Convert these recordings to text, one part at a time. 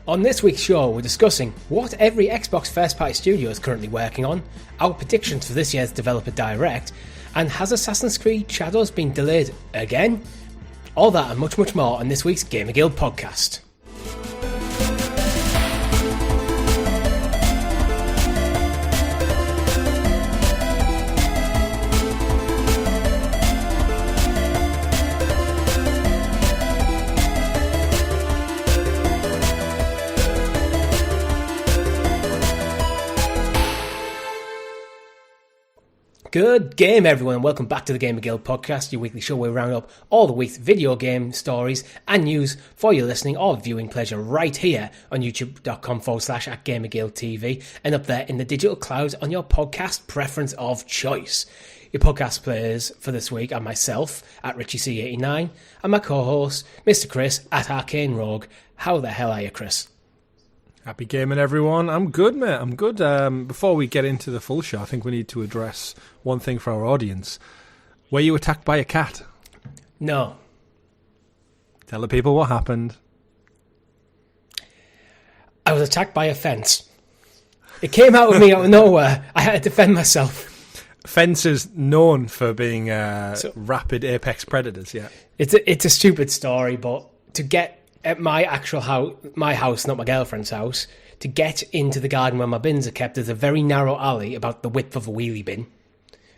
On this week's show, we're discussing what every Xbox first-party studio is currently working on, our predictions for this year's Developer Direct, and has Assassin's Creed Shadows been delayed again? All that and much, much more on this week's GamerGuild Podcast. Good game, everyone, and welcome back to the GamerGuild Podcast, your weekly show where we round up all the week's video game stories and news for your listening or viewing pleasure right here on youtube.com/@GamerGuildTV and up there in the digital clouds on your podcast preference of choice. Your podcast players for this week are myself, at RichieC89, and my co-host, Mr. Chris, at Arcane Rogue. How the hell are you, Chris? Happy gaming, everyone. I'm good, mate. I'm good. Before we get into the full show, I think we need to address one thing for our audience. Were you attacked by a cat? No. Tell the people what happened. I was attacked by a fence. It came out of me out of nowhere. I had to defend myself. Fence is known for being rapid apex predators, yeah. It's a stupid story, but to get at my actual house, my house, not my girlfriend's house, to get into the garden where my bins are kept, there's a very narrow alley about the width of a wheelie bin.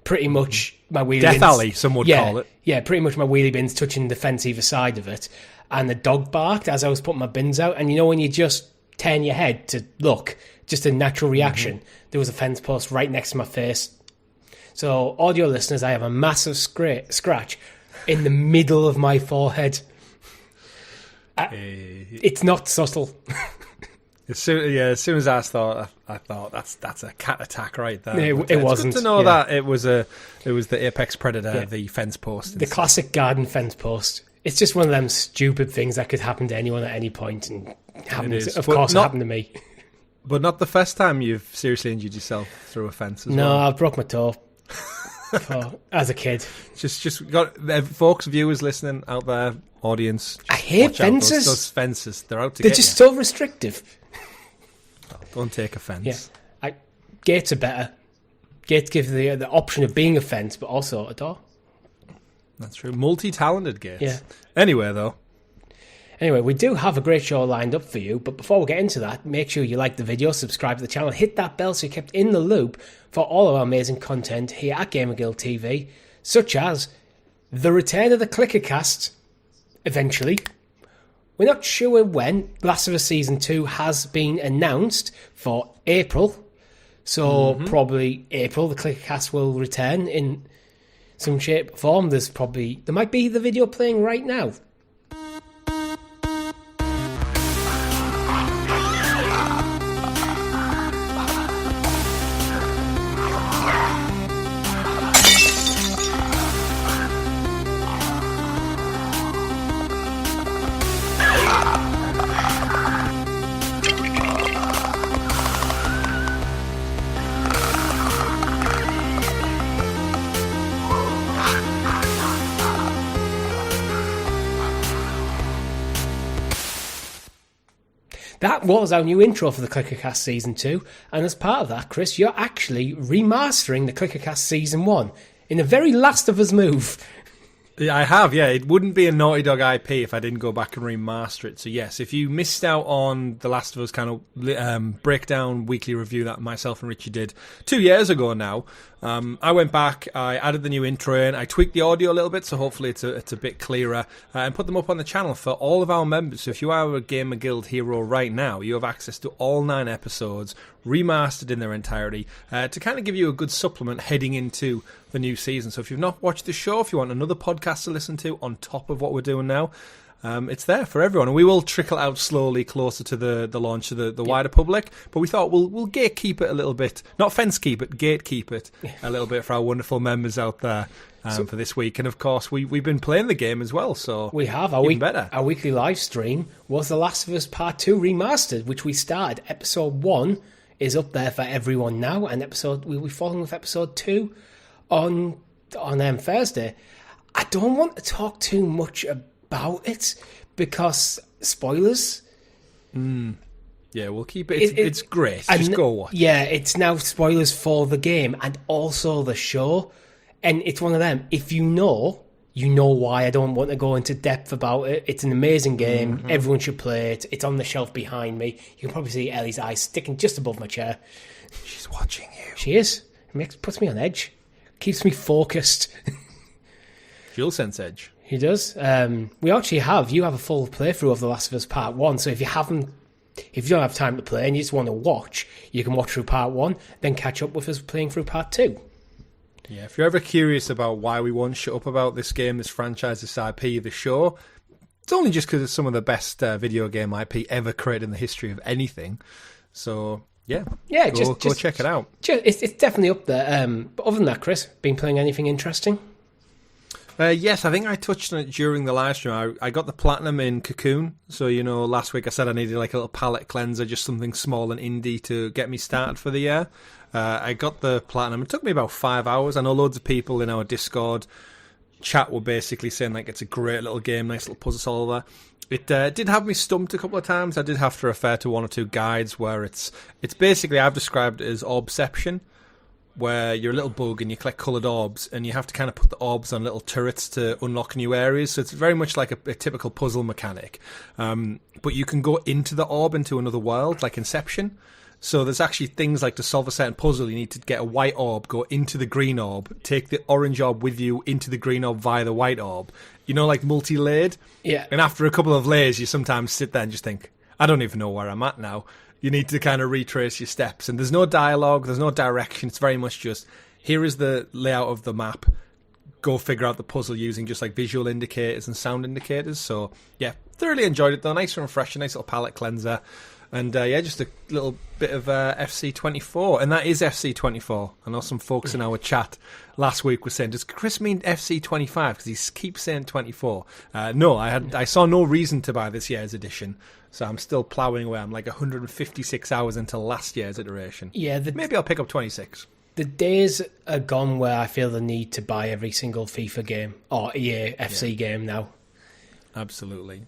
Pretty much my wheelie Death bins... alley, some would call it. Yeah, pretty much my wheelie bin's touching the fence either side of it. And the dog barked as I was putting my bins out. And you know when you just turn your head to look, just a natural reaction, there was a fence post right next to my face. So, audio listeners, I have a massive scratch in the middle of my forehead. It's not subtle. As soon as I thought that's a cat attack right there. It wasn't. Good to know that it was the apex predator, the fence post. The classic garden fence post. It's just one of them stupid things that could happen to anyone at any point, and it happened to me. But not the first time you've seriously injured yourself through a fence. No, I broke my toe. As a kid. Just got folks, viewers listening out there, audience. I hate fences. Those fences, they're out to They're get just you. so restrictive. Don't take offence. Yeah, gates are better. Gates give the option of being a fence, but also a door. That's true. Multi-talented gates. Yeah. Anyway, we do have a great show lined up for you, but before we get into that, make sure you like the video, subscribe to the channel, hit that bell so you're kept in the loop for all of our amazing content here at GamerGuildTV, such as the return of the ClickerCast, eventually. We're not sure when. Last of Us Season 2 has been announced for April, so probably April the ClickerCast will return in some shape or form. There might be the video playing right now. That was our new intro for the ClickerCast Season 2, and as part of that, Chris, you're actually remastering the ClickerCast Season 1 in a very Last of Us move. Yeah, I have, yeah. It wouldn't be a Naughty Dog IP if I didn't go back and remaster it. So yes, if you missed out on the Last of Us kind of breakdown weekly review that myself and Richie did 2 years ago now, I went back, I added the new intro in, I tweaked the audio a little bit, so hopefully it's a bit clearer, and put them up on the channel for all of our members. So if you are a Gamer Guild hero right now, you have access to all 9 episodes, remastered in their entirety, to kind of give you a good supplement heading into the new season. So if you've not watched the show, if you want another podcast to listen to on top of what we're doing now, it's there for everyone, and we will trickle out slowly closer to the launch of the wider public. But we thought we'll gatekeep it a little bit, not fence keep it, gatekeep it a little bit for our wonderful members out there for this week. And of course, we've been playing the game as well, so we have better. Our weekly live stream was The Last of Us Part 2 Remastered, which we started. Episode 1 is up there for everyone now, and we'll be following with episode 2 on Thursday. I don't want to talk too much about it because spoilers. Yeah, we'll keep it. It's great. Just go watch. Yeah, it's now spoilers for the game and also the show. And it's one of them. If you know why I don't want to go into depth about it. It's an amazing game. Mm-hmm. Everyone should play it. It's on the shelf behind me. You can probably see Ellie's eyes sticking just above my chair. She's watching you. She is. It puts me on edge. Keeps me focused. DualSense edge. He does. You have a full playthrough of The Last of Us Part 1, so if you don't have time to play and you just want to watch, you can watch through Part 1, then catch up with us playing through Part 2. Yeah, if you're ever curious about why we won't shut up about this game, this franchise, this IP, the show, it's only just because it's some of the best video game IP ever created in the history of anything. So, yeah, go check it out. It's definitely up there. But other than that, Chris, been playing anything interesting? Yes, I think I touched on it during the live stream. I got the platinum in Cocoon. So, last week I said I needed like a little palette cleanser, just something small and indie to get me started for the year. I got the platinum. It took me about 5 hours. I know loads of people in our Discord chat were basically saying like it's a great little game, nice little puzzle solver. It did have me stumped a couple of times. I did have to refer to one or two guides where it's basically, I've described it as orbception, where you're a little bug and you collect coloured orbs and you have to kind of put the orbs on little turrets to unlock new areas. So it's very much like a typical puzzle mechanic. But you can go into the orb, into another world, like Inception. So there's actually things like to solve a certain puzzle, you need to get a white orb, go into the green orb, take the orange orb with you into the green orb via the white orb. Like multi-layered? Yeah. And after a couple of layers, you sometimes sit there and just think, I don't even know where I'm at now. You need to kind of retrace your steps. And there's no dialogue, there's no direction. It's very much just, here is the layout of the map. Go figure out the puzzle using just like visual indicators and sound indicators. So, yeah, thoroughly enjoyed it though. Nice and refreshing, nice little palette cleanser. And, just a little bit of FC24. And that is FC24. I know some folks in our chat last week were saying, does Chris mean FC25? Because he keeps saying 24. No, I saw no reason to buy this year's edition. So I'm still ploughing away. I'm like 156 hours into last year's iteration. Yeah, maybe I'll pick up 26. The days are gone where I feel the need to buy every single FIFA game or EA FC game now. Absolutely.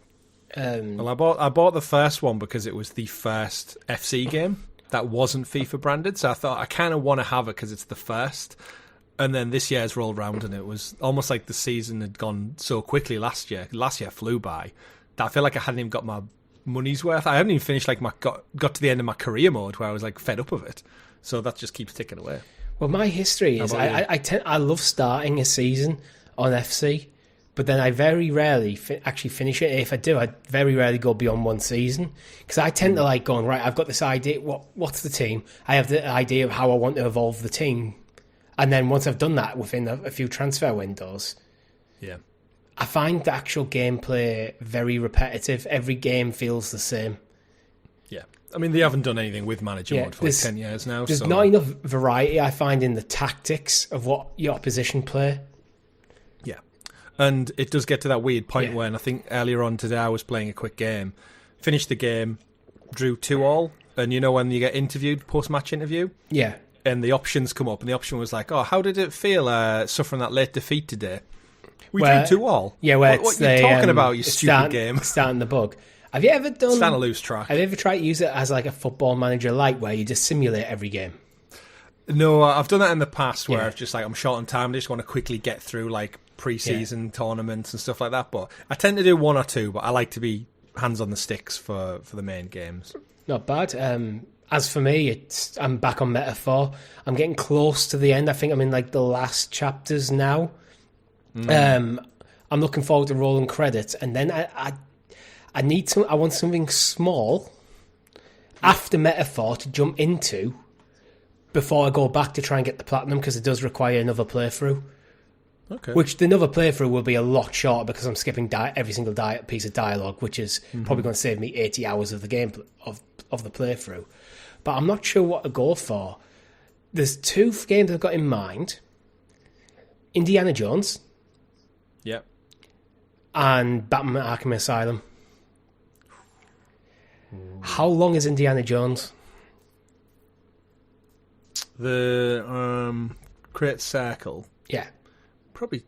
Well, I bought the first one because it was the first FC game that wasn't FIFA branded. So I thought I kind of want to have it because it's the first. And then this year's rolled around and it was almost like the season had gone so quickly last year. Last year flew by that I feel like I hadn't even got my money's worth. I haven't even finished like got to the end of my career mode where I was like fed up of it. So that just keeps ticking away. Well, my history is I love starting a season on FC, but then I very rarely actually finish it. If I do, I very rarely go beyond one season because I tend to like going, right, I've got this idea. What's the team? I have the idea of how I want to evolve the team. And then once I've done that within a few transfer windows, I find the actual gameplay very repetitive. Every game feels the same. Yeah. I mean, they haven't done anything with manager mode for like 10 years now. There's not enough variety, I find, in the tactics of what your opposition play. Yeah. And it does get to that weird point when I think earlier on today I was playing a quick game, finished the game, drew 2-2, and when you get interviewed, post-match interview? Yeah. And the options come up, and the option was like, how did it feel suffering that late defeat today? We drew 2-2. Yeah, what are you talking about, you stupid game? Starting the bug. Have you ever done... Starting to lose track. Have you ever tried to use it as like a football manager light where you just simulate every game? No, I've done that in the past where I've just like, I'm short on time, I just want to quickly get through like pre-season tournaments and stuff like that. But I tend to do one or two, but I like to be hands on the sticks for the main games. Not bad. As for me, I'm back on Meta 4. I'm getting close to the end. I think I'm in like the last chapters now. I'm looking forward to rolling credits, and then I want something small after Meta 4 to jump into before I go back to try and get the platinum, because it does require another playthrough. Okay. Which the another playthrough will be a lot shorter because I'm skipping every single piece of dialogue, which is probably going to save me 80 hours of the game of the playthrough. But I'm not sure what to go for. There's two games I've got in mind: Indiana Jones. Yep. And Batman Arkham Asylum. How long is Indiana Jones? The Great Circle. Yeah. probably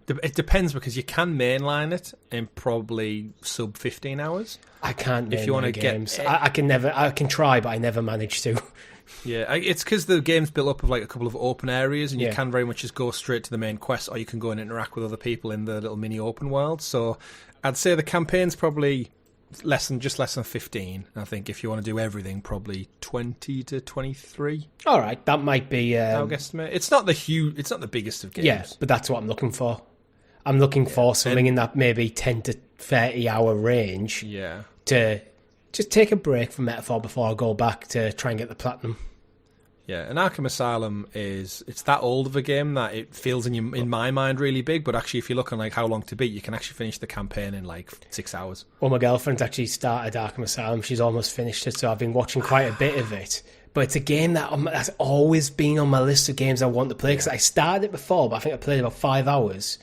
it depends because you can mainline it in probably sub 15 hours. I can't. If you want to games, I can never. I can try, but I never manage to. Yeah, it's because the game's built up of like a couple of open areas, and you can very much just go straight to the main quest, or you can go and interact with other people in the little mini open world. So I'd say the campaign's probably less than 15. I think if you want to do everything, probably 20 to 23. All right, that might be. I'll guesstimate. It's not the biggest of games. Yeah, but that's what I'm looking for. I'm looking for something in that maybe 10 to 30 hour range. Yeah. To just take a break from Metaphor before I go back to try and get the platinum. Yeah, and Arkham Asylum it's that old of a game that it feels in my mind really big, but actually if you look on like how long to beat, you can actually finish the campaign in like 6 hours. Well, my girlfriend's actually started Arkham Asylum. She's almost finished it, so I've been watching quite a bit of it. But it's a game that's always been on my list of games I want to play, because I started it before, but I think I played about 5 hours.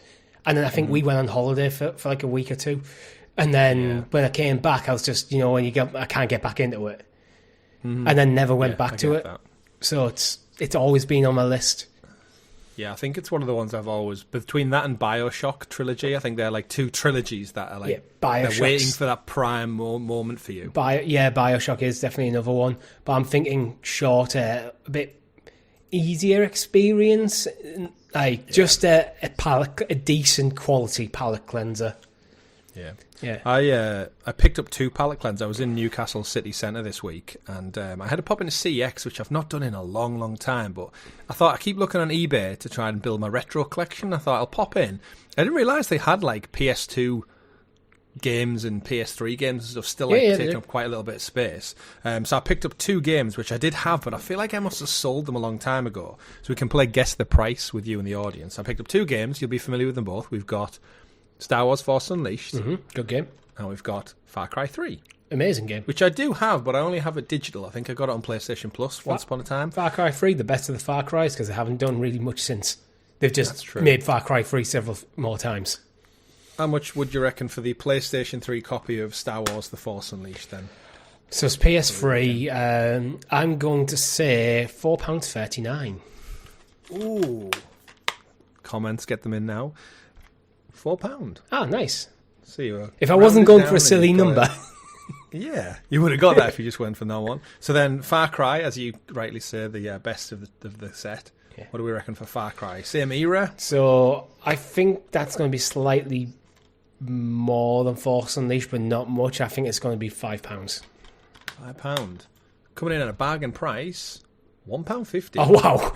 And then I think we went on holiday for like a week or two. And then when I came back, I was just, when I can't get back into it. Mm-hmm. And then never went back to it. That. So it's always been on my list. Yeah, I think it's one of the ones I've always... Between that and BioShock trilogy, I think they're like two trilogies that are like... they're waiting for that prime moment for you. BioShock is definitely another one. But I'm thinking shorter, a bit easier experience. Like just a decent quality palate cleanser. Yeah. I picked up 2 palette cleansers. I was in Newcastle city centre this week, and I had to pop into CX, which I've not done in a long, long time. But I thought I keep looking on eBay to try and build my retro collection. I thought I'll pop in. I didn't realise they had like PS2 games and PS3 games and stuff still taking up quite a little bit of space. So I picked up 2 games, which I did have, but I feel like I must have sold them a long time ago. So we can play Guess the Price with you and the audience. I picked up 2 games. You'll be familiar with them both. We've got Star Wars Force Unleashed. Mm-hmm. Good game. And we've got Far Cry 3. Amazing game. Which I do have, but I only have it digital. I think I got it on PlayStation Plus once upon a time. Far Cry 3, the best of the Far Crys, because they haven't done really much since. They've just made Far Cry 3 several more times. How much would you reckon for the PlayStation 3 copy of Star Wars The Force Unleashed then? So it's PS3. I'm going to say £4.39. Ooh. Comments, get them in now. £4. Ah, nice. See, if I wasn't going for a silly number. Yeah, you would have got that if you just went for that one. So then Far Cry, as you rightly say, the best of the set. Yeah. What do we reckon for Far Cry? Same era? So I think that's going to be slightly more than Force Unleashed, but not much. I think it's going to be £5. £5. Coming in at a bargain price, £1.50. Oh, wow.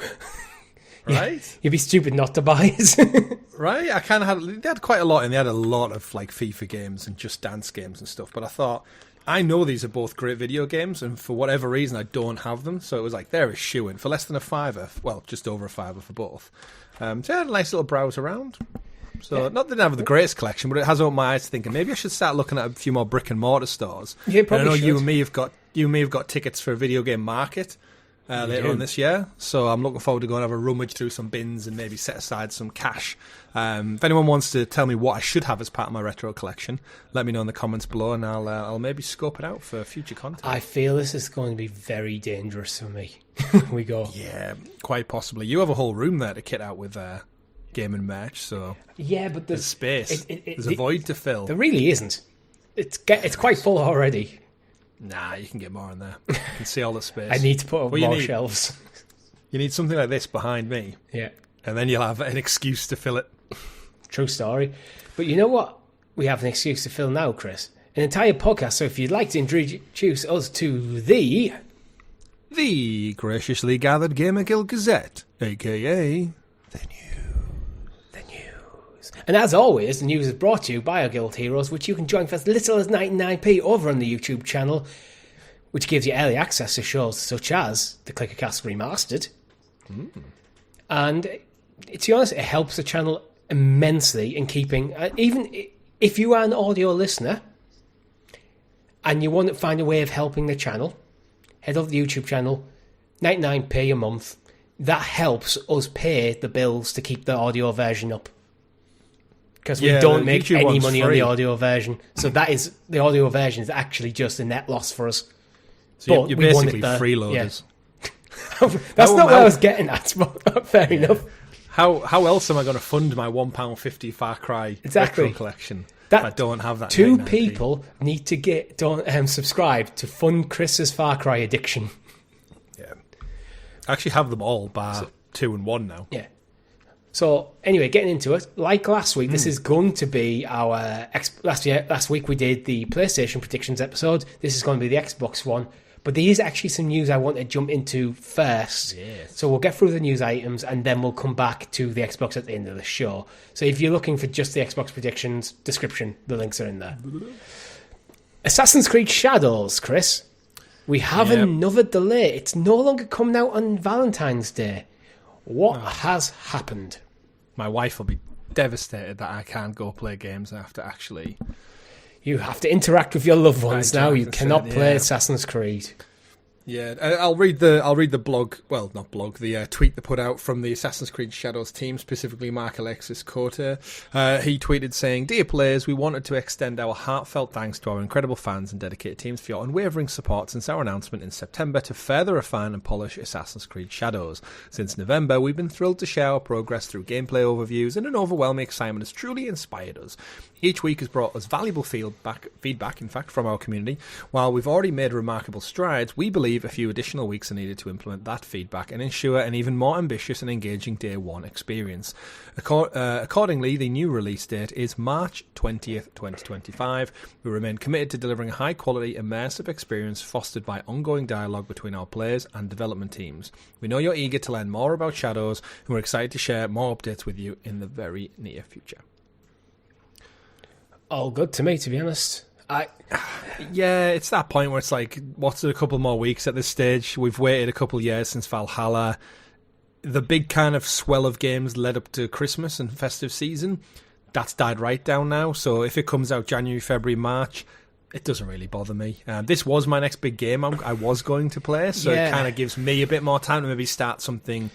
Right? You'd be stupid not to buy it. Right? I kind of they had quite a lot, and they had a lot of like FIFA games and Just Dance games and stuff. But I thought, I know these are both great video games, and for whatever reason, I don't have them. So it was like, they're a shoo-in for less than £5. Well, just over £5 for both. So I had a nice little browse around. So not that I have the greatest collection, but it has opened my eyes to thinking maybe I should start looking at a few more brick and mortar stores. Yeah, probably. And I know should. you may have got tickets for a video game market. Later on this year, so I'm looking forward to going and have a rummage through some bins and maybe set aside some cash. If anyone wants to tell me what I should have as part of my retro collection, let me know in the comments below, and I'll maybe scope it out for future content. I feel this is going to be very dangerous for me. We go. Yeah, quite possibly. You have a whole room there to kit out with gaming merch, so yeah, but there's space. There's a void to fill. There really isn't. It's quite full already. Nah, you can get more in there. You can see all the space. I need to put up more shelves. You need something like this behind me. Yeah. And then you'll have an excuse to fill it. True story. But you know what? We have an excuse to fill now, Chris. An entire podcast. So if you'd like to introduce us to the graciously gathered Gamer Guild Gazette, a.k.a. the news. And as always, the news is brought to you by our Guild Heroes, which you can join for as little as 99p over on the YouTube channel, which gives you early access to shows such as the Clickercast Remastered. And to be honest, it helps the channel immensely in keeping... even if you are an audio listener and you want to find a way of helping the channel, head over to the YouTube channel, 99p a month. That helps us pay the bills to keep the audio version up. Because we don't make any money on the audio version. So that is, the audio version is actually just a net loss for us. So you're basically freeloaders. Yeah. That's not what I was getting at, but fair enough. How else am I going to fund my £1.50 Far Cry retro collection? I don't have that. Two people need to subscribe to fund Chris's Far Cry addiction. Yeah, I actually have them all, bar 2 and 1 now. Yeah. So anyway, getting into it, like last week, this is going to be our last week we did the PlayStation predictions episode. This is going to be the Xbox one, but there is actually some news I want to jump into first. Yes. So we'll get through the news items and then we'll come back to the Xbox at the end of the show. So if you're looking for just the Xbox predictions description, the links are in there. Assassin's Creed Shadows, Chris. We have another delay. It's no longer coming out on Valentine's Day. What has happened? My wife will be devastated that I can't go play games after actually. You have to interact with your loved ones now. You cannot play Assassin's Creed. Yeah, I'll read the blog. Well, not blog. The tweet they put out from the Assassin's Creed Shadows team, specifically Mark Alexis Cote. He tweeted saying, "Dear players, we wanted to extend our heartfelt thanks to our incredible fans and dedicated teams for your unwavering support since our announcement in September to further refine and polish Assassin's Creed Shadows. Since November, we've been thrilled to share our progress through gameplay overviews, and an overwhelming excitement has truly inspired us. Each week has brought us valuable feedback, in fact, from our community. While we've already made remarkable strides, we believe a few additional weeks are needed to implement that feedback and ensure an even more ambitious and engaging Day 1 experience. Accordingly, the new release date is March 20th, 2025. We remain committed to delivering a high-quality, immersive experience fostered by ongoing dialogue between our players and development teams. We know you're eager to learn more about Shadows, and we're excited to share more updates with you in the very near future." All good to me, to be honest. Yeah, it's that point where it's like, what's it, a couple more weeks at this stage? We've waited a couple of years since Valhalla. The big kind of swell of games led up to Christmas and festive season, that's died right down now. So if it comes out January, February, March, it doesn't really bother me. This was my next big game I was going to play, so it kind of gives me a bit more time to maybe start something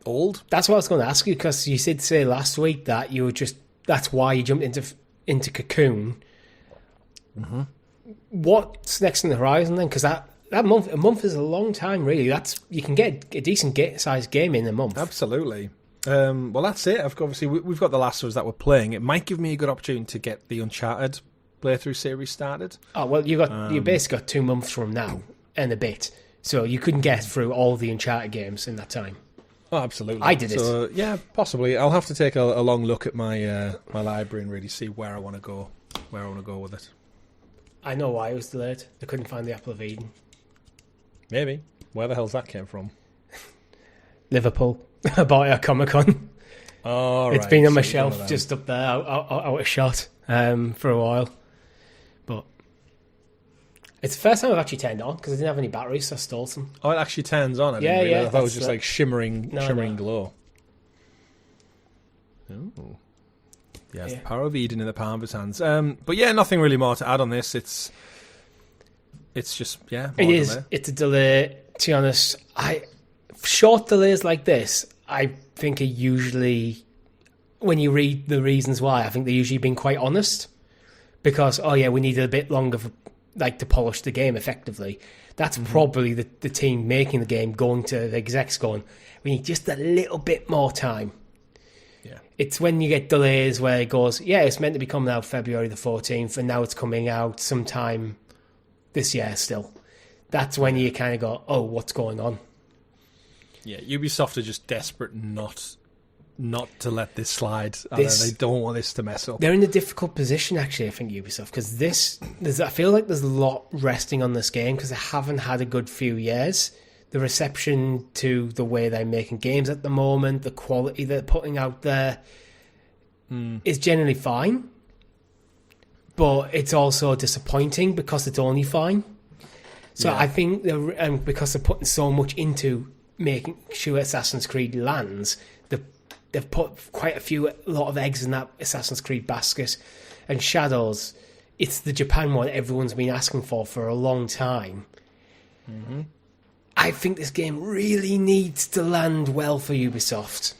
old. That's what I was going to ask you, because you did say last week that that's why you jumped into Cocoon. Mm-hmm. What's next on the horizon then? Because a month is a long time, really. You can get a decent sized game in a month. Absolutely. Well, that's it. Obviously, we've got The Last of Us that we're playing. It might give me a good opportunity to get the Uncharted playthrough series started. Oh well, you basically got 2 months from now and a bit, so you couldn't get through all the Uncharted games in that time. Oh, absolutely. I did it. Yeah, possibly. I'll have to take a long look at my my library and really see where I want to go. With it. I know why it was delayed. They couldn't find the Apple of Eden. Maybe. Where the hell's that came from? Liverpool. I bought it at Comic-Con. Oh, right. It's been on my shelf just up there, out of shot, for a while. But it's the first time I've actually turned it on, because I didn't have any batteries, so I stole some. Oh, it actually turns on? Yeah. I thought it was just like shimmering glow. Oh. Yes, the power of Eden in the palm of his hands. But yeah, nothing really more to add on this. It's just, more delay. It's a delay. To be honest, short delays like this, I think are usually, when you read the reasons why, I think they're usually being quite honest. Because, we needed a bit longer to polish the game effectively. That's probably the team making the game going to the execs going, we need just a little bit more time. Yeah. It's when you get delays where it goes, it's meant to be coming out February the 14th, and now it's coming out sometime this year still. That's when you kind of go, oh, what's going on? Yeah, Ubisoft are just desperate not to let this slide. They don't want this to mess up. They're in a difficult position, actually, I think, Ubisoft, because I feel like there's a lot resting on this game because they haven't had a good few years. The reception to the way they're making games at the moment, the quality they're putting out there is generally fine. But it's also disappointing because it's only fine. So I think because they're putting so much into making sure Assassin's Creed lands, they've put quite a lot of eggs in that Assassin's Creed basket. And Shadows, it's the Japan one everyone's been asking for a long time. Mm-hmm. I think this game really needs to land well for Ubisoft.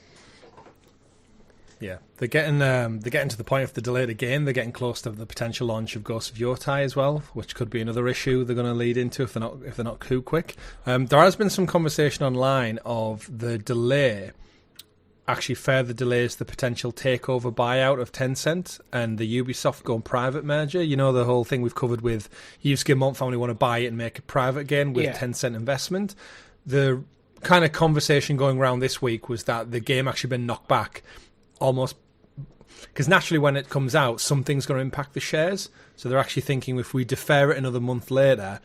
Yeah, they're getting to the point of the delayed again. They're getting close to the potential launch of Ghost of Yotai as well, which could be another issue they're going to lead into if they're not too quick. There has been some conversation online of the delay actually further delays the potential takeover buyout of Tencent and the Ubisoft going private merger. You know, the whole thing we've covered with Yusuke Mont family want to buy it and make it private again with Tencent investment. The kind of conversation going around this week was that the game actually been knocked back almost because naturally when it comes out, something's going to impact the shares. So they're actually thinking if we defer it another month later,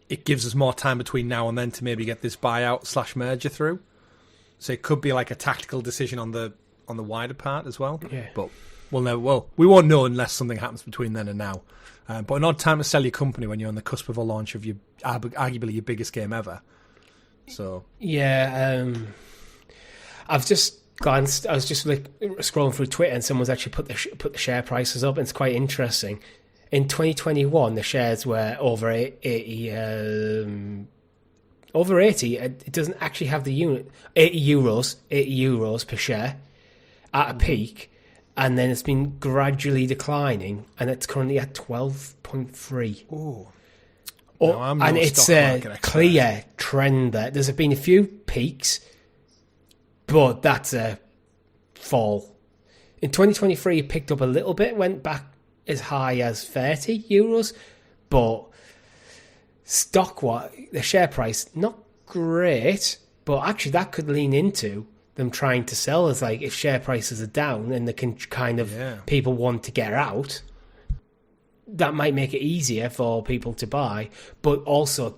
it gives us more time between now and then to maybe get this buyout / merger through. So it could be like a tactical decision on the wider part as well. Yeah. But we won't know unless something happens between then and now. But an odd time to sell your company when you're on the cusp of a launch of arguably your biggest game ever. So I've just glanced. I was just like scrolling through Twitter, and someone's actually put the share prices up, and it's quite interesting. In 2021, the shares were over 80. Over 80. It doesn't actually have the unit. 80 euros per share at a peak, and then it's been gradually declining, and it's currently at 12.3. Oh. No, and it's a clear trend there. There's been a few peaks, but that's a fall. In 2023, it picked up a little bit, went back as high as 30 euros, but the share price, not great, but actually that could lean into them trying to sell as like if share prices are down and they can kind of people want to get out. That might make it easier for people to buy, but also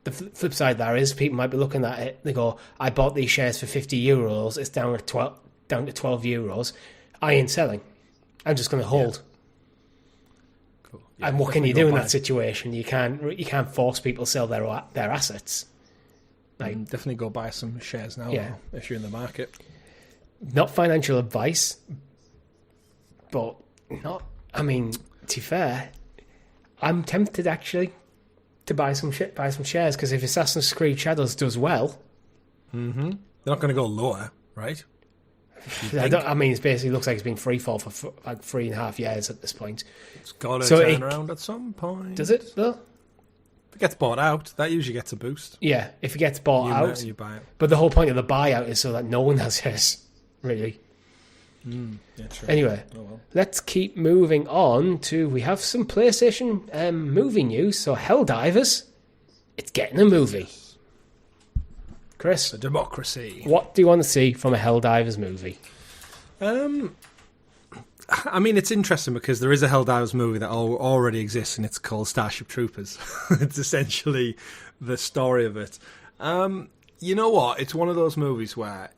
the flip side of that is people might be looking at it. They go, "I bought these shares for 50 euros. It's down to 12 euros. I ain't selling. I'm just going to hold." Yeah. Cool. Yeah, and what can you do in that situation? You can't force people to sell their assets. Like, definitely go buy some shares now. Yeah. If you're in the market. Not financial advice, but not. I mean, to be fair, I'm tempted actually to buy some shares because if Assassin's Creed Shadows does well, they're not going to go lower, right? It basically looks like it's been free fall for like 3.5 years at this point. It's got to turn around at some point. Does it though? If it gets bought out, that usually gets a boost. Yeah, if it gets bought out, you buy it. But the whole point of the buyout is so that no one has his, really. Yeah, true. Anyway, let's keep moving on to, we have some PlayStation movie news. So Helldivers, it's getting a movie. Chris, a democracy. What do you want to see from a Helldivers movie? I mean, it's interesting because there is a Helldivers movie that already exists, and it's called Starship Troopers. It's essentially the story of it. You know what? It's one of those movies where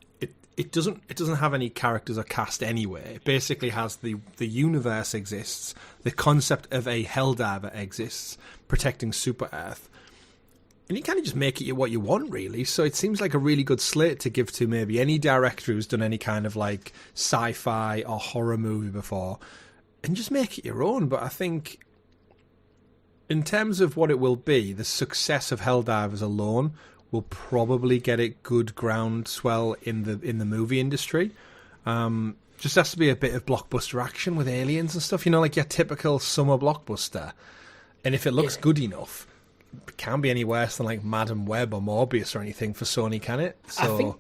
it doesn't have any characters or cast anyway. It basically has the universe exists, the concept of a Helldiver exists, protecting Super Earth. And you kind of just make it what you want, really. So it seems like a really good slate to give to maybe any director who's done any kind of like sci-fi or horror movie before, and just make it your own. But I think in terms of what it will be, the success of Helldivers alone will probably get it good groundswell in the movie industry. Just has to be a bit of blockbuster action with aliens and stuff, like your typical summer blockbuster. And if it looks good enough, it can't be any worse than like Madam Web or Morbius or anything for Sony, can it? So I think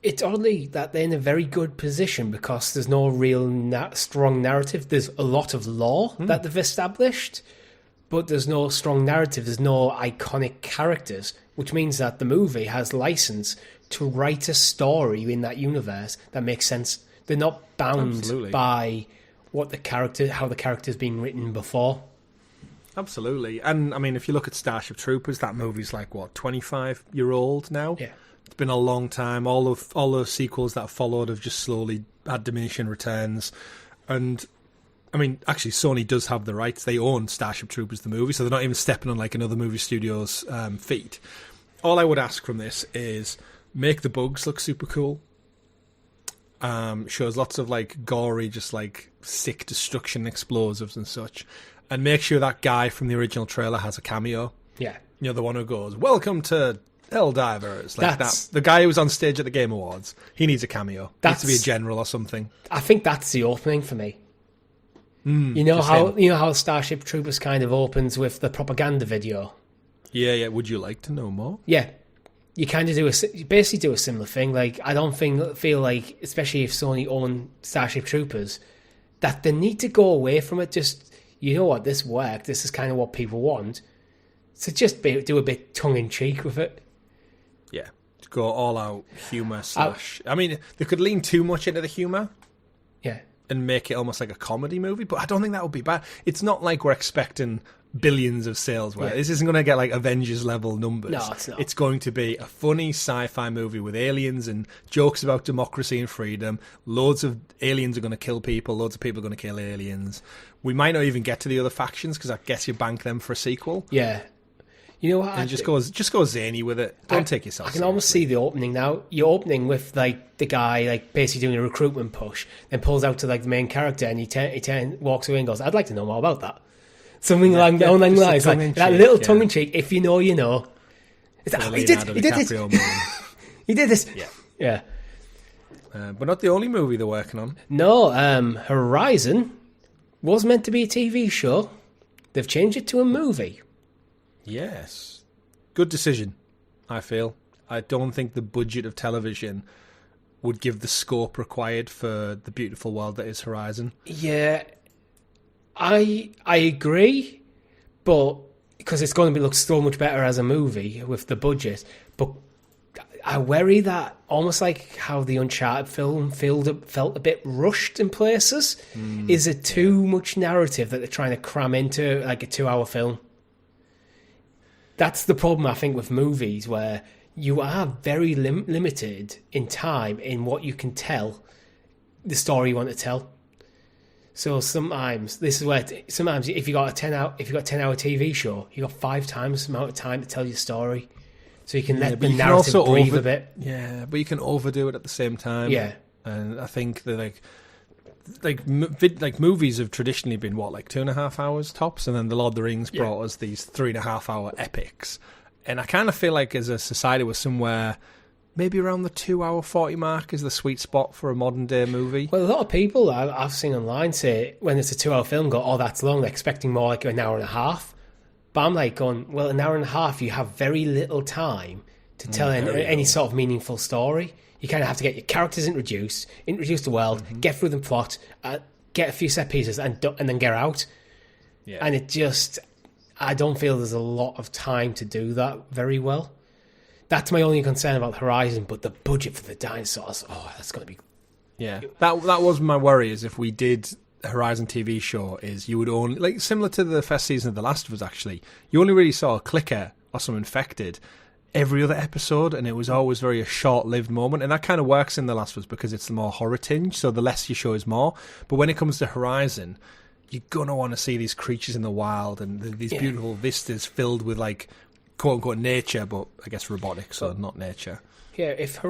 it's oddly that they're in a very good position because there's no real strong narrative. There's a lot of lore that they've established, but there's no strong narrative. There's no iconic characters, which means that the movie has license to write a story in that universe that makes sense. They're not bound by how the character's been written before. Absolutely. And I mean, if you look at Starship Troopers, that movie's like, 25-year-old now? Yeah. It's been a long time. All those sequels that have followed have just slowly had diminishing returns. And I mean, actually, Sony does have the rights. They own Starship Troopers, the movie, so they're not even stepping on like another movie studio's feet. All I would ask from this is make the bugs look super cool. Shows lots of like gory, just like sick destruction, explosives and such. And make sure that guy from the original trailer has a cameo. Yeah. The one who goes, "Welcome to Helldivers." Like that. The guy who was on stage at the Game Awards. He needs a cameo. Needs to be a general or something. I think that's the opening for me. You know how Starship Troopers kind of opens with the propaganda video? Yeah. Would you like to know more? Yeah. you kind of you basically do a similar thing. Like, I don't feel like, especially if Sony own Starship Troopers, that they need to go away from it. Just, you know what, this worked. This is kind of what people want. So just do a bit tongue in cheek with it. Yeah, go all out humour / I mean, they could lean too much into the humour. Yeah. And make it almost like a comedy movie, but I don't think that would be bad. It's not like we're expecting billions of sales where this isn't going to get like Avengers level numbers. No, it's not. It's going to be a funny sci-fi movie with aliens and jokes about democracy and freedom. Loads of aliens are going to kill people. Loads of people are going to kill aliens. We might not even get to the other factions because I guess you bank them for a sequel. Yeah. You know what? And just go zany with it. Don't take yourself I can almost see the opening now. You're opening with like the guy like basically doing a recruitment push, then pulls out to like the main character and he walks away and goes, "I'd like to know more about that." Something along the lines, like that little tongue in cheek. If you know, you know. He did this. He did this. Yeah. But not the only movie they're working on. No, Horizon was meant to be a TV show. They've changed it to a movie. Yes. Good decision, I feel. I don't think the budget of television would give the scope required for the beautiful world that is Horizon. Yeah, I agree, but because it's going to look so much better as a movie with the budget, but I worry that almost like how the Uncharted film felt a bit rushed in places. Is it too much narrative that they're trying to cram into like a 2-hour film? That's the problem, I think, with movies, where you are very limited in time in what you can tell, the story you want to tell. So sometimes this is where sometimes if you got a 10-hour TV show, you got 5 times the amount of time to tell your story, so you can let the narrative breathe a bit. Yeah, but you can overdo it at the same time. Yeah, and I think that like movies have traditionally been like 2.5 hours tops, and then the Lord of the Rings brought us these 3.5 hour epics, and I kind of feel like as a society we're somewhere maybe around the 2-hour 40 mark is the sweet spot for a modern day movie. Well, a lot of people I've seen online say when it's a 2-hour film go, "Oh, that's long," they're expecting more like an hour and a half, but I'm like going, well, an hour and a half you have very little time to tell any sort of meaningful story. You kind of have to get your characters introduce the world, get through the plot, get a few set pieces, and then get out. Yeah. And it just, I don't feel there's a lot of time to do that very well. That's my only concern about Horizon, but the budget for the dinosaurs, that's going to be... Yeah, that was my worry, is if we did a Horizon TV show, is you would only, like similar to the first season of The Last of Us actually, you only really saw a clicker or some infected every other episode, and it was always very a short-lived moment, and that kind of works in The Last of Us because it's the more horror tinge, so the less you show is more. But when it comes to Horizon, you're gonna want to see these creatures in the wild and these beautiful vistas filled with like quote-unquote nature, but I guess robotics, so not nature. Yeah, if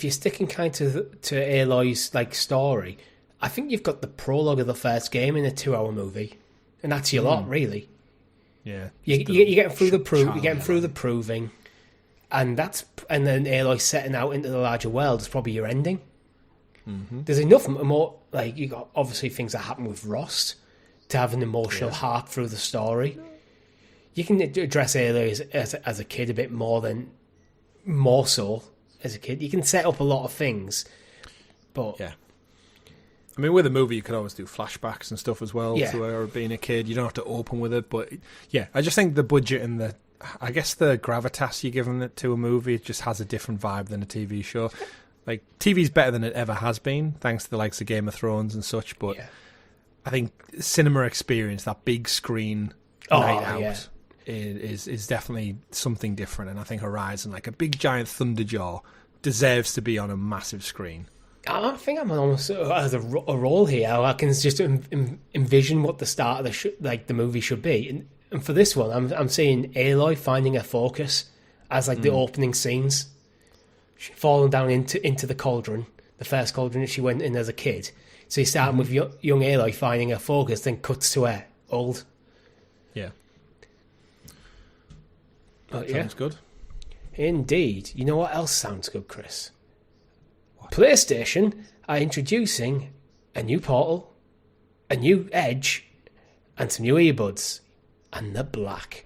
you're sticking kind to Aloy's like story, I think you've got the prologue of the first game in a 2-hour movie, and that's your lot, really. Yeah, you're getting through the proving. And then Aloy setting out into the larger world is probably your ending. There's enough more, like, you got obviously things that happen with Rost to have an emotional heart through the story. You can address Aloy as a kid a bit more so as a kid. You can set up a lot of things, but I mean, with a movie, you can always do flashbacks and stuff as well to her being a kid. You don't have to open with it, but I just think the budget and the gravitas you're giving it to a movie, it just has a different vibe than a TV show. Like, TV's better than it ever has been, thanks to the likes of Game of Thrones and such, but I think cinema experience, that big screen night out, is definitely something different, and I think Horizon, like a big giant Thunderjaw, deserves to be on a massive screen. I think I'm almost as a role here. I can just envision what the start of the movie should be. And for this one, I'm seeing Aloy finding her focus as like the opening scenes. She falling down into the cauldron, the first cauldron that she went in as a kid. So you're starting with young Aloy finding her focus, then cuts to her old. Yeah. But sounds good. Indeed. You know what else sounds good, Chris? What? PlayStation are introducing a new Portal, a new Edge, and some new earbuds. And they're black.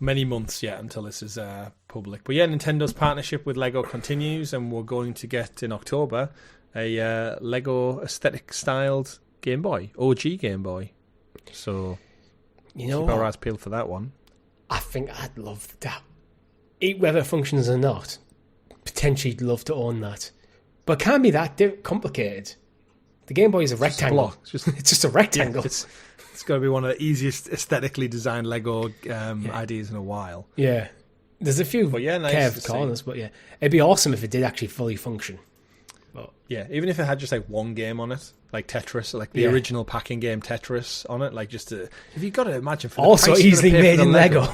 many months yet until this is public. But yeah, Nintendo's partnership with Lego continues, and we're going to get in October a Lego aesthetic-styled Game Boy, OG Game Boy. So keep our eyes peeled for that one. I think I'd love that. Whether it functions or not, potentially love to own that. But it can't be that complicated. The Game Boy is a rectangle. It's just a rectangle. Yeah, it's got to be one of the easiest aesthetically designed Lego ideas in a while. Yeah. There's a few curved corners, but yeah. It'd be awesome if it did actually fully function. But, yeah, even if it had just like one game on it, like Tetris, like the original packing game Tetris on it, like just if you've got to imagine for the also price easily made in Lego.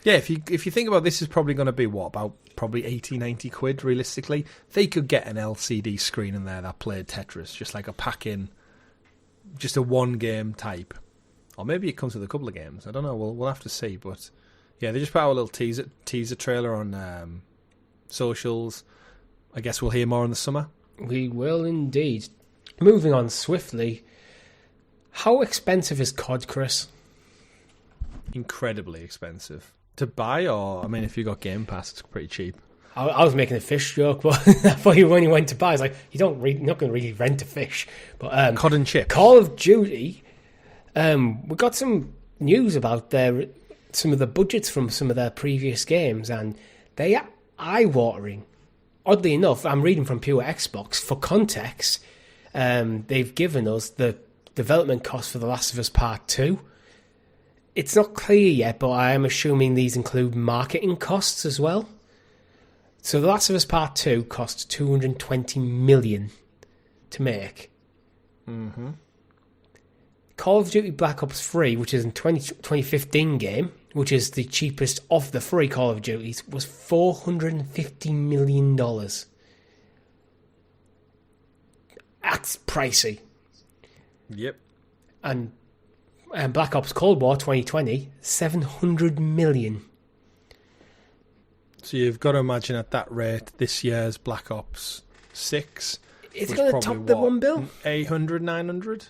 Yeah, if you think about this is probably going to be about probably 80, 90 quid realistically. They could get an LCD screen in there that played Tetris, just like a pack-in, just a one-game type. Or maybe it comes with a couple of games. I don't know. We'll have to see. But yeah, they just put out a little teaser trailer on socials. I guess we'll hear more in the summer. We will indeed. Moving on swiftly. How expensive is COD, Chris? Incredibly expensive. To buy, or, I mean, if you got Game Pass, it's pretty cheap. I was making a fish joke, but I thought when you went to buy, it's like, you're not going to really rent a fish. But COD and chips. Call of Duty, we got some news about some of the budgets from some of their previous games, and they are eye-watering. Oddly enough, I'm reading from Pure Xbox. For context, they've given us the development cost for The Last of Us Part 2. It's not clear yet, but I am assuming these include marketing costs as well. So The Last of Us Part 2 cost $220 million to make. Mm-hmm. Call of Duty Black Ops 3, which is a 2015 game, which is the cheapest of the free Call of Duties, was $450 million. That's pricey. Yep. And Black Ops Cold War 2020, $700 million. So you've got to imagine at that rate, this year's Black Ops 6... It's going to top the $1 billion? 800, 900?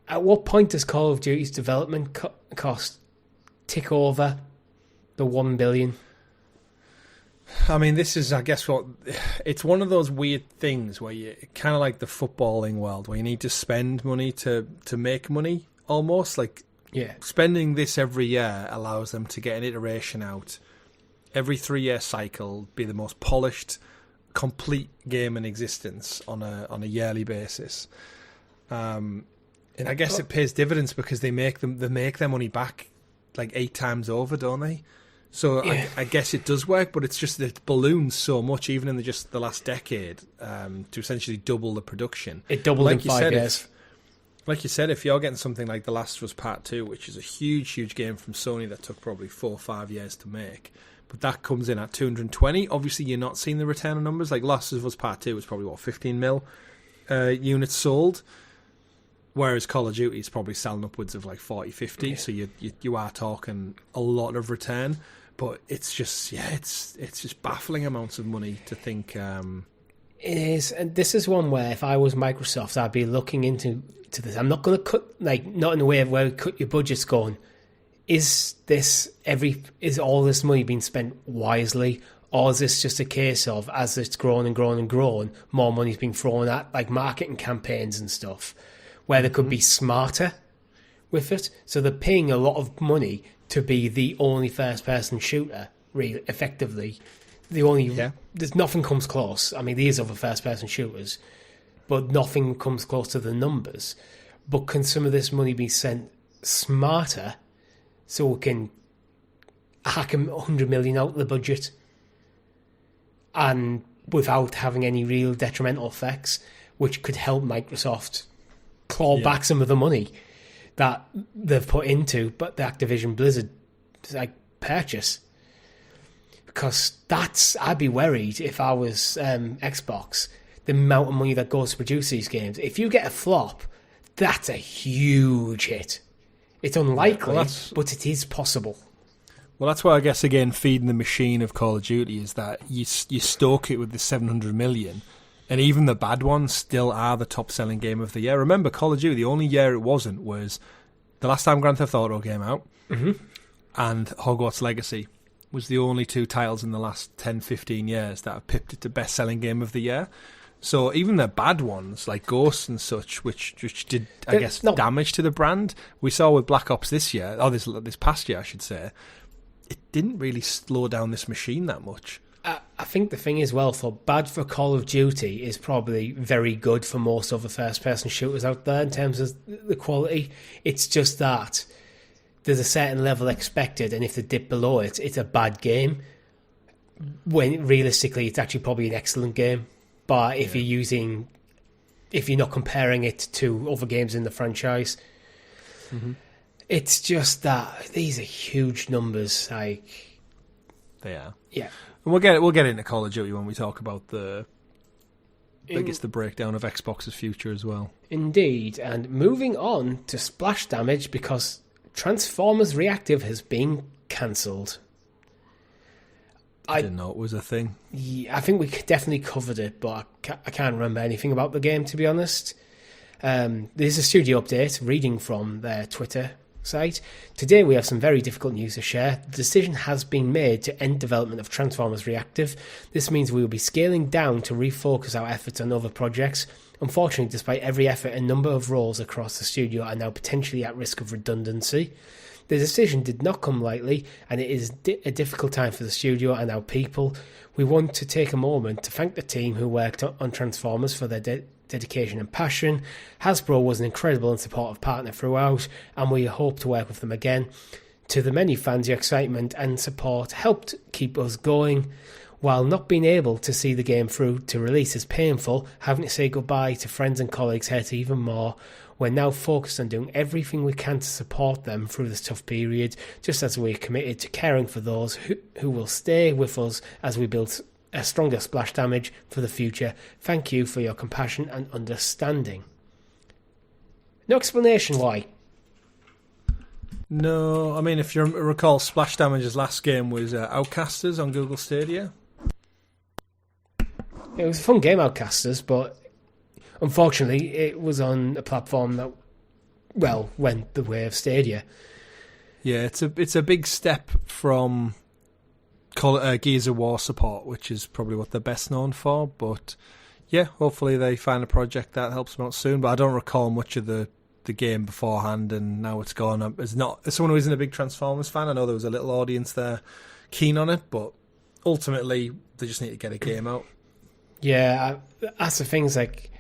At what point does Call of Duty's development cost tick over the $1 billion? I mean, this is, I guess, it's one of those weird things where you kind of like the footballing world, where you need to spend money to make money, almost. Like, spending this every year allows them to get an iteration out every 3-year cycle, be the most polished, complete game in existence on a yearly basis. And I guess it pays dividends because they make their money back like 8 times over, don't they? So I guess it does work, but it's just that it balloons so much, even in the last decade, to essentially double the production. It doubled in 5 years. Like you said, if you're getting something like The Last of Us Part 2, which is a huge, huge game from Sony that took probably 4 or 5 years to make, but that comes in at 220, obviously you're not seeing the return on numbers. Like Last of Us Part 2 was probably, 15 mil units sold, whereas Call of Duty is probably selling upwards of like 40, 50, so you are talking a lot of return. But it's just, it's just baffling amounts of money to think. It is, and this is one where if I was Microsoft, I'd be looking into this. I'm not going to cut, not in a way of where you cut your budgets going. Is all this money being spent wisely, or is this just a case of, as it's grown and grown and grown, more money's being thrown at like marketing campaigns and stuff, where they could be smarter with it? So they're paying a lot of money to be the only first-person shooter, really, effectively. There's nothing comes close. I mean, these are the first-person shooters, but nothing comes close to the numbers. But can some of this money be sent smarter so we can hack $100 million out of the budget and without having any real detrimental effects, which could help Microsoft claw back some of the money that they've put into but the Activision Blizzard purchase? Because I'd be worried if I was Xbox, the amount of money that goes to produce these games. If you get a flop, that's a huge hit. It's unlikely, but it is possible. Well, that's why I guess, again, feeding the machine of Call of Duty is that you stoke it with the 700 million, and even the bad ones still are the top-selling game of the year. Remember, Call of Duty, the only year it wasn't was the last time Grand Theft Auto came out, and Hogwarts Legacy was the only 2 titles in the last 10, 15 years that have pipped it to best-selling game of the year. So even the bad ones, like Ghosts and such, which did, I guess, damage to the brand, we saw with Black Ops this year, or this past year, I should say, it didn't really slow down this machine that much. I think the thing is, well, bad for Call of Duty is probably very good for most other first-person shooters out there in terms of the quality. It's just that there's a certain level expected, and if they dip below it, it's a bad game. When realistically, it's actually probably an excellent game. But if you're not comparing it to other games in the franchise, it's just that these are huge numbers. Like they are, yeah. And we'll get into Call of Duty when we talk about the breakdown of Xbox's future as well. Indeed, and moving on to Splash Damage because Transformers Reactive has been cancelled. I didn't know it was a thing. Yeah, I think we definitely covered it, but I can't remember anything about the game, to be honest. There's a studio update, reading from their Twitter site. Today we have some very difficult news to share. The decision has been made to end development of Transformers Reactive. This means we will be scaling down to refocus our efforts on other projects. Unfortunately, despite every effort, a number of roles across the studio are now potentially at risk of redundancy. The decision did not come lightly, and it is a difficult time for the studio and our people. We want to take a moment to thank the team who worked on Transformers for their dedication and passion. Hasbro was an incredible and supportive partner throughout, and we hope to work with them again. To the many fans, your excitement and support helped keep us going. While not being able to see the game through to release is painful, having to say goodbye to friends and colleagues hurt even more. We're now focused on doing everything we can to support them through this tough period, just as we're committed to caring for those who will stay with us as we build a stronger Splash Damage for the future. Thank you for your compassion and understanding. No explanation why. No, I mean, if you recall, Splash Damage's last game was Outcasters on Google Stadia. It was a fun game, Outcasters, but unfortunately, it was on a platform that, well, went the way of Stadia. Yeah, it's a big step from Gears of War support, which is probably what they're best known for. But yeah, hopefully they find a project that helps them out soon. But I don't recall much of the game beforehand, and now it's gone. As someone who isn't a big Transformers fan, I know there was a little audience there keen on it, but ultimately they just need to get a game out. Yeah, that's the things like.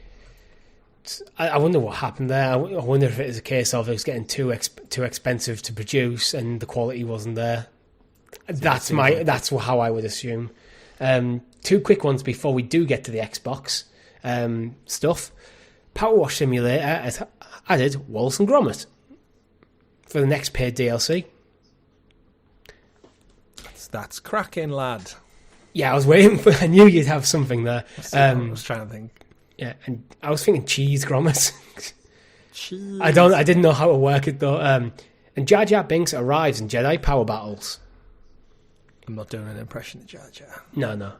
I wonder what happened there. I wonder if it is a case of it was getting too expensive to produce and the quality wasn't there. That's how I would assume. 2 quick ones before we do get to the Xbox stuff. Power Wash Simulator has added Wallace and Gromit for the next paid DLC. That's cracking, lad. Yeah, I was waiting for. I knew you'd have something there. I was trying to think. Yeah, and I was thinking cheese Gromit. Cheese. I didn't know how to work it though. And Jar Jar Binks arrives in Jedi Power Battles. I'm not doing an impression of Jar Jar. No.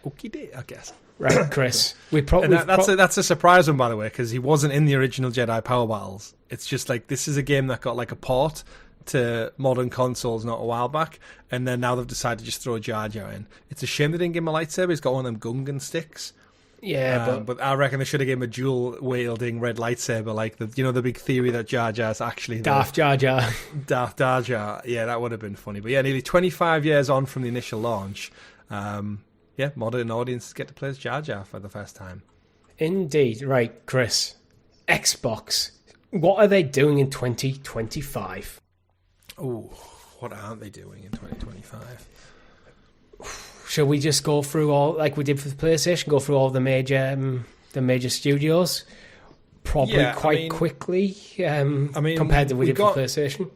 Okay, I guess. Right, Chris. That's a surprise one, by the way, because he wasn't in the original Jedi Power Battles. It's just like this is a game that got like a port to modern consoles not a while back, and then now they've decided to just throw Jar Jar in. It's a shame they didn't give him a lightsaber. He's got one of them Gungan sticks. Yeah, but I reckon they should have given him a dual wielding red lightsaber, like the big theory that Jar Jar's actually Darth Jar Jar. Darth Jar Jar. Yeah, that would have been funny. But yeah, nearly 25 years on from the initial launch, modern audiences get to play as Jar Jar for the first time. Indeed. Right, Chris. Xbox. What are they doing in 2025? Oh, what aren't they doing in 2025? Shall we just go through all, like we did for the PlayStation, go through all the major studios? Probably quickly, compared to what we did for PlayStation.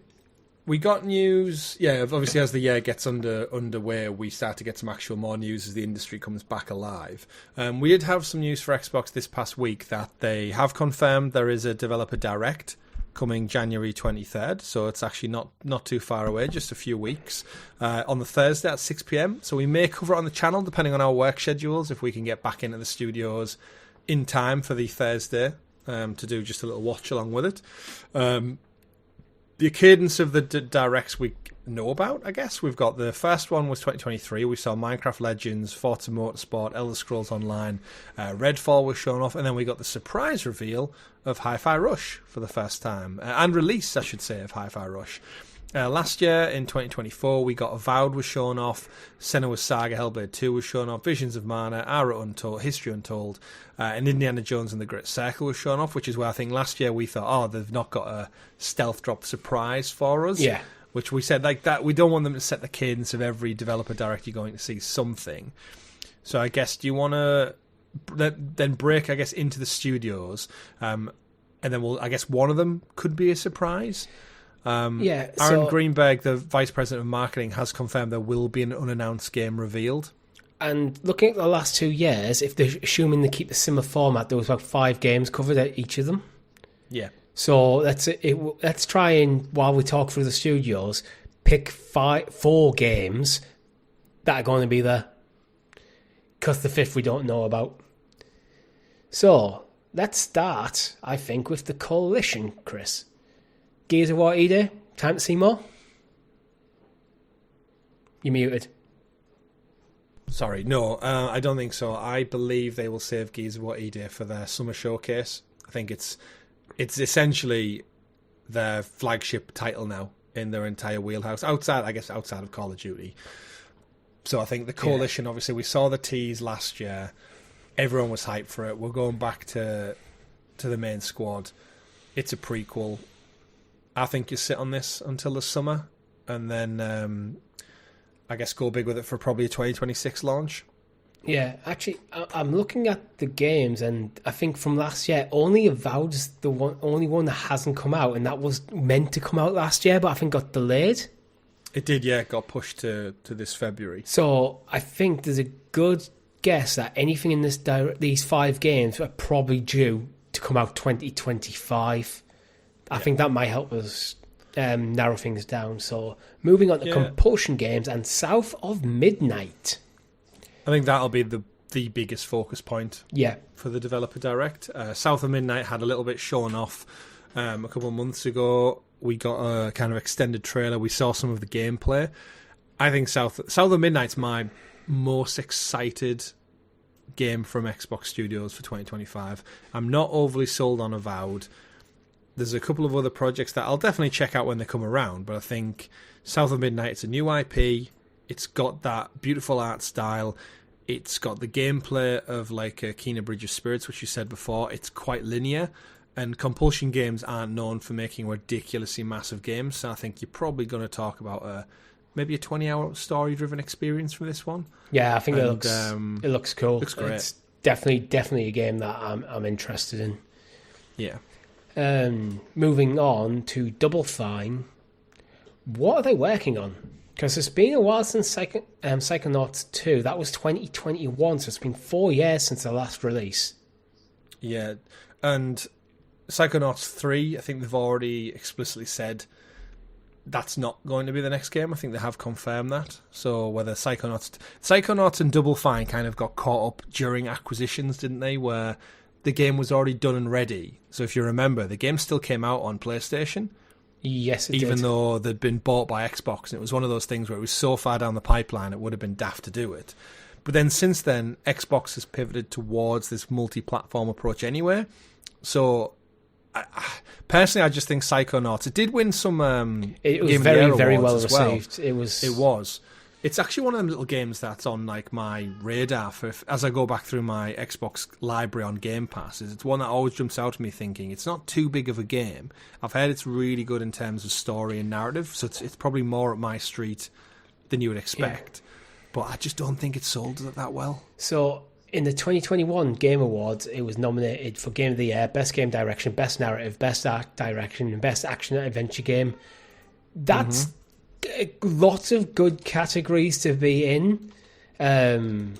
We got news, obviously as the year gets underway, we start to get some actual more news as the industry comes back alive. We did have some news for Xbox this past week that they have confirmed there is a developer direct coming January 23rd, so it's actually not too far away, just a few weeks, on the Thursday at 6 p.m. So we may cover it on the channel, depending on our work schedules, if we can get back into the studios in time for the Thursday to do just a little watch along with it. the cadence of the directs we know about, I guess. We've got the first one was 2023. We saw Minecraft Legends, Forza Motorsport, Elder Scrolls Online, Redfall was shown off, and then we got the surprise reveal of Hi-Fi Rush for the first time, and release, I should say, of Hi-Fi Rush. Last year, in 2024, we got Avowed was shown off, Senua's Saga Hellblade 2 was shown off, Visions of Mana, Ara Untold, History Untold, and Indiana Jones and the Great Circle was shown off, which is where I think last year we thought, they've not got a stealth drop surprise for us. Yeah. Which we said, like that, we don't want them to set the cadence of every developer direct you're going to see something. So I guess, do you want to then break, I guess, into the studios, and then I guess one of them could be a surprise? Aaron Greenberg, the Vice President of Marketing, has confirmed there will be an unannounced game revealed. And looking at the last 2 years, if they're assuming they keep the similar format, there was about 5 games covered at each of them. Yeah. So let's try and, while we talk through the studios, pick 4 games that are going to be there. Because the 5th we don't know about. So, let's start, I think, with the Coalition, Chris. Gears of War E-Day, time to see more? You're muted. Sorry, no, I don't think so. I believe they will save Gears of War E-Day for their summer showcase. I think it's essentially their flagship title now in their entire wheelhouse, outside of Call of Duty. So I think the Coalition, obviously, we saw the tease last year. Everyone was hyped for it. We're going back to the main squad. It's a prequel. I think you sit on this until the summer, and then I guess go big with it for probably a 2026 launch. Yeah, actually, I'm looking at the games, and I think from last year, only Avowed's the only one that hasn't come out, and that was meant to come out last year, but I think got delayed. It did, yeah. It got pushed to this February. So I think there's a good guess that anything in these 5 games are probably due to come out 2025. I think that might help us narrow things down. So moving on to Compulsion Games and South of Midnight. I think that'll be the biggest focus point for the developer direct. South of Midnight had a little bit shown off a couple of months ago. We got a kind of extended trailer. We saw some of the gameplay. I think South of Midnight's my most excited game from Xbox Studios for 2025. I'm not overly sold on Avowed. There's a couple of other projects that I'll definitely check out when they come around, but I think South of Midnight, it's a new IP. It's got that beautiful art style. It's got the gameplay of like a Kena Bridge of Spirits, which you said before. It's quite linear, and Compulsion Games aren't known for making ridiculously massive games, so I think you're probably going to talk about maybe a 20-hour story-driven experience from this one. Yeah, I think it looks cool. Looks great. It's definitely a game that I'm interested in. Yeah. Moving on to Double Fine. What are they working on? Because it's been a while since Psychonauts 2. That was 2021, so it's been 4 years since the last release. Yeah, and Psychonauts 3, I think they've already explicitly said that's not going to be the next game. I think they have confirmed that. So whether Psychonauts and Double Fine kind of got caught up during acquisitions, didn't they? Where the game was already done and ready. So if you remember, the game still came out on PlayStation. Yes, it did. Even though they'd been bought by Xbox. And it was one of those things where it was so far down the pipeline, it would have been daft to do it. But then since then, Xbox has pivoted towards this multi-platform approach anyway. So personally, I just think Psychonauts, it did win some it was Game very, of the Year very well awards as well. received. It was. It's actually one of them little games that's on like my radar for as I go back through my Xbox library on Game Pass. It's one that always jumps out at me thinking it's not too big of a game. I've heard it's really good in terms of story and narrative, so it's probably more up my street than you would expect. Yeah. But I just don't think it sold that well. So in the 2021 Game Awards, it was nominated for Game of the Year, Best Game Direction, Best Narrative, Best Art Direction, and Best Action Adventure Game. That's lots of good categories to be in. It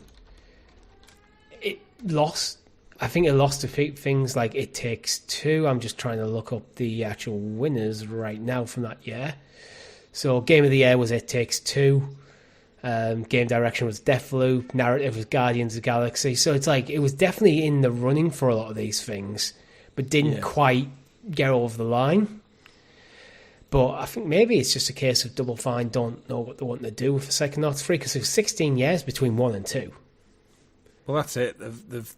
lost. I think it lost to things like It Takes Two. I'm just trying to look up the actual winners right now from that year. So Game of the Year was It Takes Two. Game Direction was Deathloop. Narrative was Guardians of the Galaxy. So it's like it was definitely in the running for a lot of these things, but didn't quite get over the line. But I think maybe it's just a case of Double Fine don't know what they want to do with the Psychonauts 3, because there's 16 years between 1 and 2. Well, that's it. They've,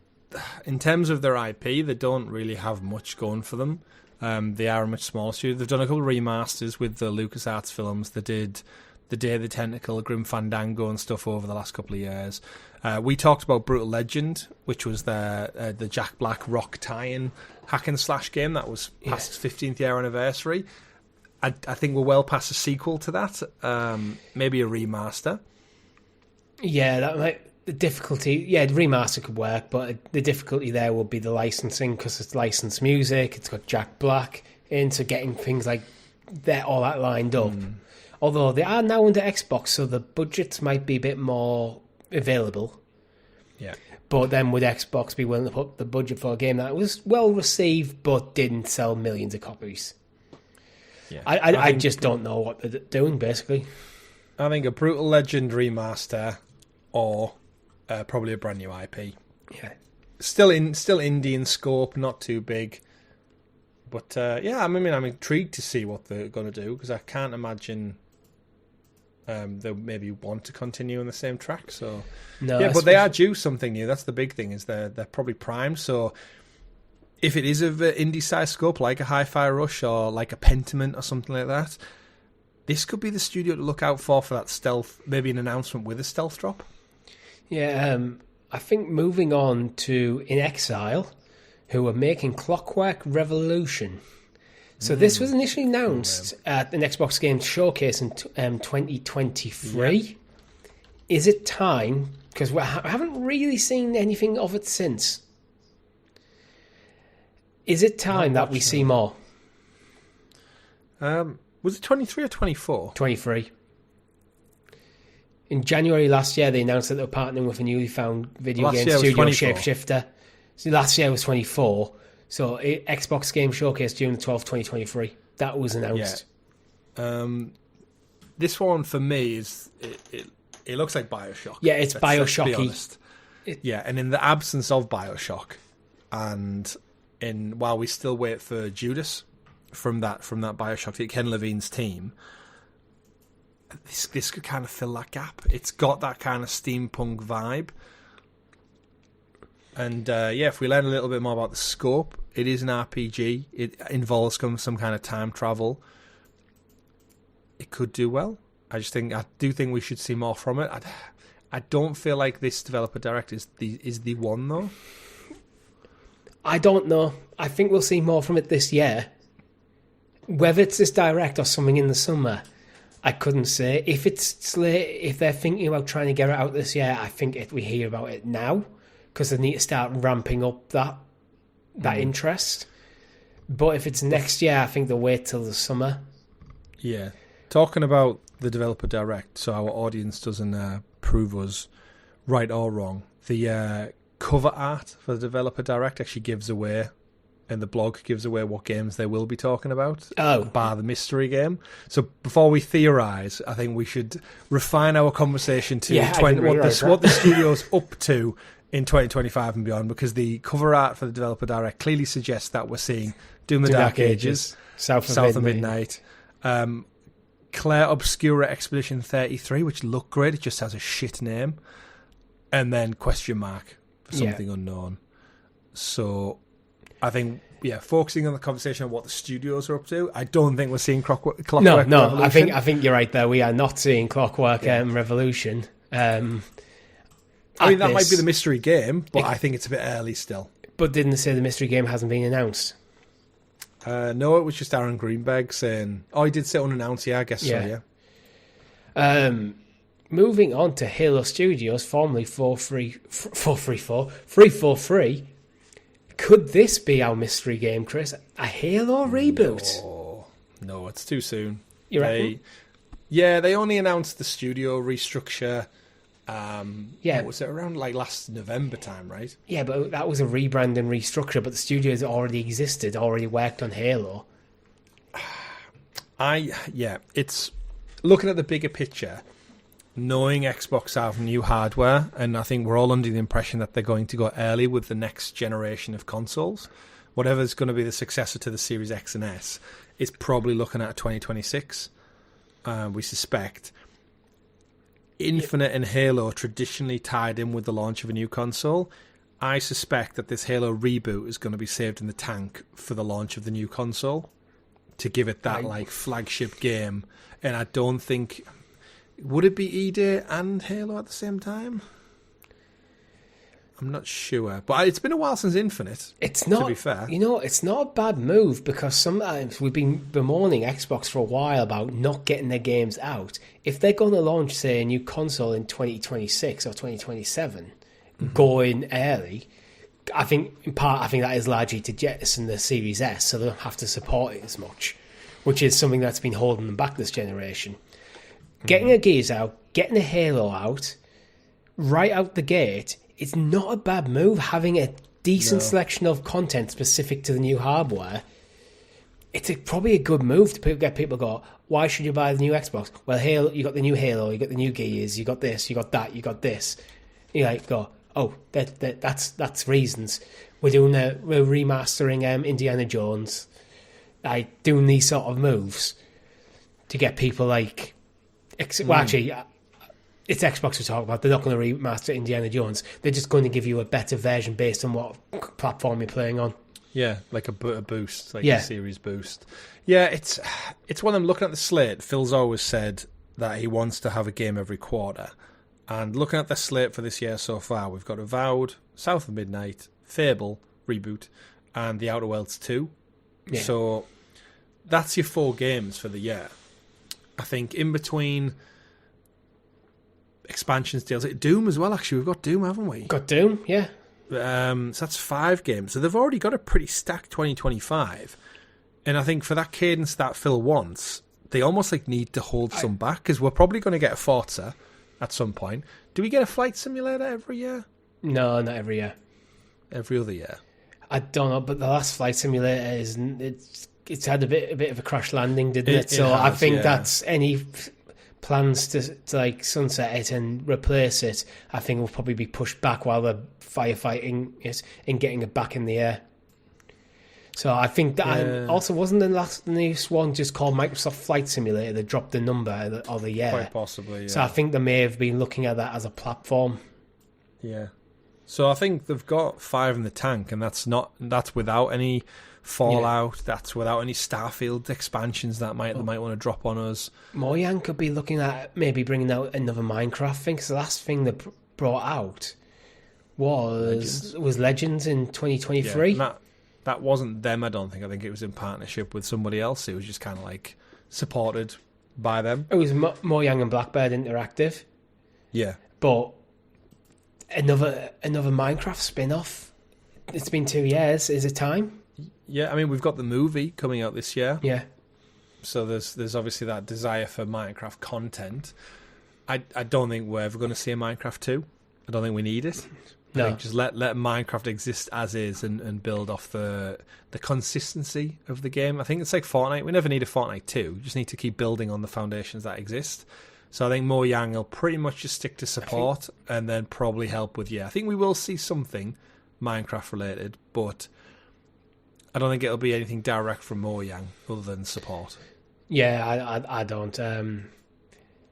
in terms of their IP, they don't really have much going for them. They are a much smaller studio. They've done a couple of remasters with the LucasArts films. They did The Day of the Tentacle, Grim Fandango and stuff over the last couple of years. We talked about Brutal Legend, which was the Jack Black rock tie-in hack and slash game that was past its 15th year anniversary. I think we're well past a sequel to that. Maybe a remaster. Yeah, that might... The difficulty... Yeah, the remaster could work, but the difficulty there would be the licensing, because it's licensed music, it's got Jack Black into getting things like that, all that lined up. Although they are now under Xbox, so the budgets might be a bit more available. Yeah. But then would Xbox be willing to put the budget for a game that was well received but didn't sell millions of copies? Yeah. I just don't know what they're doing, basically. I think a Brutal Legend remaster or probably a brand new IP. Yeah. Still indie in scope, not too big. But yeah, I mean, I'm intrigued to see what they're going to do, because I can't imagine they'll maybe want to continue on the same track. So no, yeah, but they are due something new. That's the big thing, is they're probably primed. So if it is of an indie-sized scope, like a Hi-Fi Rush or like a Pentiment or something like that, this could be the studio to look out for that stealth, maybe an announcement with a stealth drop. Yeah, I think moving on to In Exile, who are making Clockwork Revolution. So this was initially announced at an Xbox Games Showcase in 2023. Yeah. Is it time? Because I haven't really seen anything of it since. Is it time that we see more? Was it 23 or 24? 23. In January last year, they announced that they were partnering with a newly found video game studio, Shapeshifter. So last year was 24. So Xbox Game Showcase, June 12th, 2023. That was announced. Yeah. This one, for me, is it looks like Bioshock. Yeah, it's Bioshocky. Let's be honest. Yeah, and in the absence of Bioshock, and while we still wait for Judas from that Bioshock, Ken Levine's team, this could kind of fill that gap. It's got that kind of steampunk vibe. And yeah, if we learn a little bit more about the scope, it is an RPG. It involves some kind of time travel. It could do well. I do think we should see more from it. I don't feel like this developer direct is the one though. I don't know. I think we'll see more from it this year. Whether it's this direct or something in the summer, I couldn't say. If they're thinking about trying to get it out this year, I think we hear about it now, because they need to start ramping up that interest. But if it's next year, I think they'll wait till the summer. Yeah. Talking about the developer direct, so our audience doesn't prove us right or wrong, the cover art for the developer direct actually gives away, and the blog gives away what games they will be talking about, bar the mystery game. So before we theorise, I think we should refine our conversation to what the studio's up to in 2025 and beyond, because the cover art for the developer direct clearly suggests that we're seeing Doom the Dark Ages, South of Midnight, Claire Obscura Expedition 33, which looked great, it just has a shit name, and then question mark for something unknown. So I think, focusing on the conversation on what the studios are up to, I don't think we're seeing Clockwork Revolution. I think you're right there. We are not seeing Clockwork Revolution. I mean, that might be the mystery game, but I think it's a bit early still. But didn't they say the mystery game hasn't been announced? No, it was just Aaron Greenberg saying... Oh, he did say unannounced, I guess so, yeah. Moving on to Halo Studios, formerly 343. Could this be our mystery game, Chris? A Halo reboot? No, it's too soon. You reckon? Yeah, they only announced the studio restructure... what was it, around like last November time, right? Yeah, but that was a rebrand and restructure, but the studios already existed, already worked on Halo. It's looking at the bigger picture, knowing Xbox have new hardware, and I think we're all under the impression that they're going to go early with the next generation of consoles. Whatever's going to be the successor to the Series X and S, is probably looking at 2026. We suspect. Infinite and Halo traditionally tied in with the launch of a new console. I suspect that this Halo reboot is going to be saved in the tank for the launch of the new console to give it that like flagship game. And I don't think... Would it be E-Day and Halo at the same time? I'm not sure. But it's been a while since Infinite, it's not, to be fair. It's not a bad move because sometimes we've been bemoaning Xbox for a while about not getting their games out. If they're going to launch, say, a new console in 2026 or 2027, going early, I think that is largely to jettison the Series S so they don't have to support it as much, which is something that's been holding them back this generation. Getting a Gears out, getting a Halo out, right out the gate, it's not a bad move. Having a decent selection of content specific to the new hardware, it's probably a good move to get people to go, why should you buy the new Xbox? Well, Halo, you got the new Halo, you got the new Gears, you got this, you got that, you got this. You like go, oh, that's reasons. We're remastering Indiana Jones, like doing these sort of moves to get people like. Well, actually, it's Xbox we're talking about. They're not going to remaster Indiana Jones. They're just going to give you a better version based on what platform you're playing on. Yeah, like a boost, like a series boost. Yeah, it's when I'm looking at the slate. Phil's always said that he wants to have a game every quarter. And looking at the slate for this year so far, we've got Avowed, South of Midnight, Fable, Reboot, and The Outer Worlds 2. Yeah. So that's your 4 games for the year. I think in between expansions deals, Doom as well. Actually, we've got Doom, haven't we? Got Doom, yeah. So that's 5 games. So they've already got a pretty stacked 2025. And I think for that cadence that Phil wants, they almost like need to hold some back because we're probably going to get a Forza at some point. Do we get a flight simulator every year? No, not every year. Every other year. I don't know, but the last flight simulator it's had a bit of a crash landing, didn't it? So I think that's any plans to like sunset it and replace it, I think will probably be pushed back while they're firefighting it and getting it back in the air. So I think that also wasn't the newest one just called Microsoft Flight Simulator. They dropped the number of the year. Quite possibly, yeah. So I think they may have been looking at that as a platform. Yeah. So I think they've got 5 in the tank, and that's without any Fallout. Yeah. That's without any Starfield expansions that they might want to drop on us. Mojang could be looking at maybe bringing out another Minecraft thing, because the last thing they brought out was Legends in 2023. Yeah, that wasn't them, I don't think. I think it was in partnership with somebody else. It was just kind of like supported by them. It was Mojang and Blackbird Interactive. Yeah. But another Minecraft spin-off. It's been 2 years. Is it time? Yeah, I mean, we've got the movie coming out this year. Yeah. So there's obviously that desire for Minecraft content. I don't think we're ever going to see a Minecraft 2. I don't think we need it. No. I think just let Minecraft exist as is and build off the consistency of the game. I think it's like Fortnite. We never need a Fortnite 2. We just need to keep building on the foundations that exist. So I think Mojang will pretty much just stick to support and then probably help with, I think we will see something Minecraft related, but I don't think it'll be anything direct from Mojang other than support. Yeah, I don't.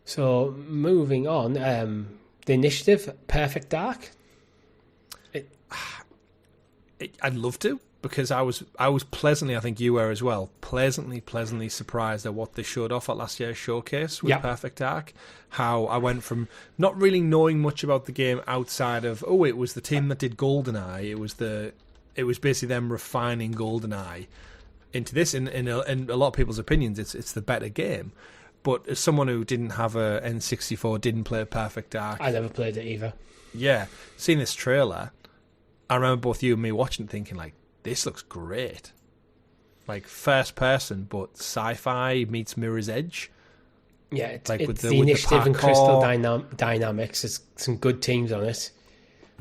So moving on, the Initiative, Perfect Dark. I'd love to, because I was pleasantly, I think you were as well, pleasantly surprised at what they showed off at last year's showcase with Perfect Dark. How I went from not really knowing much about the game outside of, it was the team that did GoldenEye. It was basically them refining GoldenEye into this. In a lot of people's opinions, it's the better game. But as someone who didn't have a N64, didn't play Perfect Dark, I never played it either. Yeah, seeing this trailer, I remember both you and me watching it thinking, like, this looks great. Like, first person, but sci-fi meets Mirror's Edge. Yeah, it's the Initiative and Crystal Dynamics. There's some good teams on it.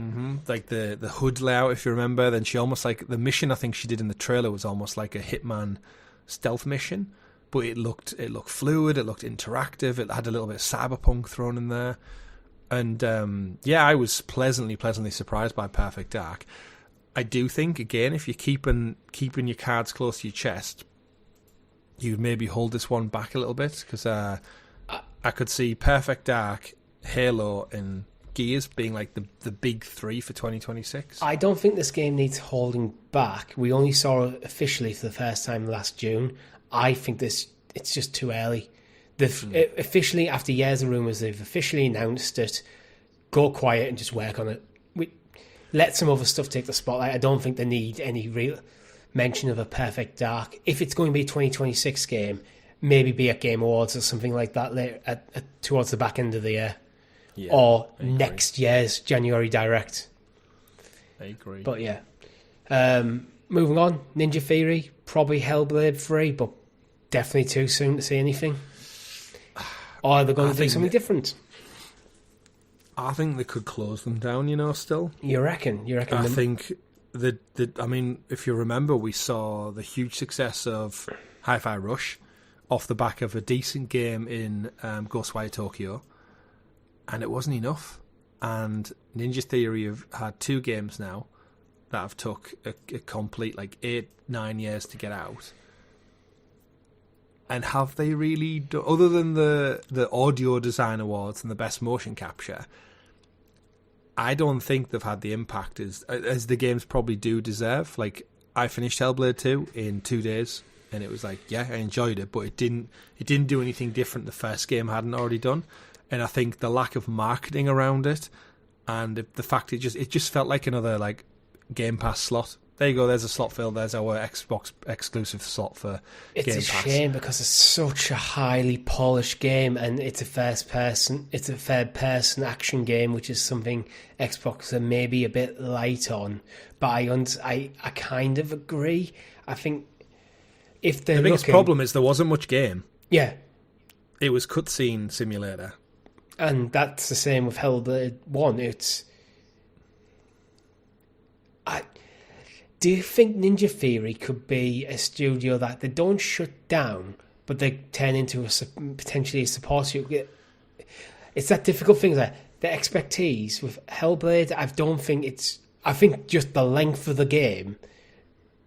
Mm-hmm. Like the HUD layout, if you remember. Then she almost like, the mission I think she did in the trailer was almost like a Hitman stealth mission. But it looked fluid, it looked interactive, it had a little bit of cyberpunk thrown in there. And I was pleasantly surprised by Perfect Dark. I do think, again, if you're keeping your cards close to your chest, you'd maybe hold this one back a little bit, because I could see Perfect Dark, Halo, and Gears being like the big three for 2026. I don't think this game needs holding back. We only saw it officially for the first time last June. I think it's just too early. Officially, after years of rumours, they've officially announced it. Go quiet and just work on it. Let some other stuff take the spotlight. I don't think they need any real mention of a Perfect Dark. If it's going to be a 2026 game, maybe be at Game Awards or something like that later, towards the back end of the year. Yeah, or next year's January Direct. I agree. But yeah. Moving on, Ninja Theory, probably Hellblade 3, but definitely too soon to say anything. Or they're going to do something different. I think they could close them down, still. You reckon? I think I mean, if you remember, we saw the huge success of Hi-Fi Rush off the back of a decent game in Ghostwire Tokyo, and it wasn't enough. And Ninja Theory have had 2 games now that have took a complete 8-9 years to get out. And have they really other than the audio design awards and the best motion capture, I don't think they've had the impact as the games probably do deserve. Like, I finished Hellblade 2 in 2 days, and it was I enjoyed it, but it didn't do anything different the first game hadn't already done. And I think the lack of marketing around it, and the fact it just felt like another Game Pass slot. There you go. There's a slot filled. There's our Xbox exclusive slot for Game Pass. It's a shame because it's such a highly polished game, and it's a third person action game, which is something Xbox are maybe a bit light on. But I kind of agree. I think if the biggest problem is there wasn't much game. Yeah, it was cutscene simulator, and that's the same with Hellblade 1. Do you think Ninja Theory could be a studio that they don't shut down, but they turn into potentially a support studio? It's that difficult thing that the expertise with Hellblade, I think just the length of the game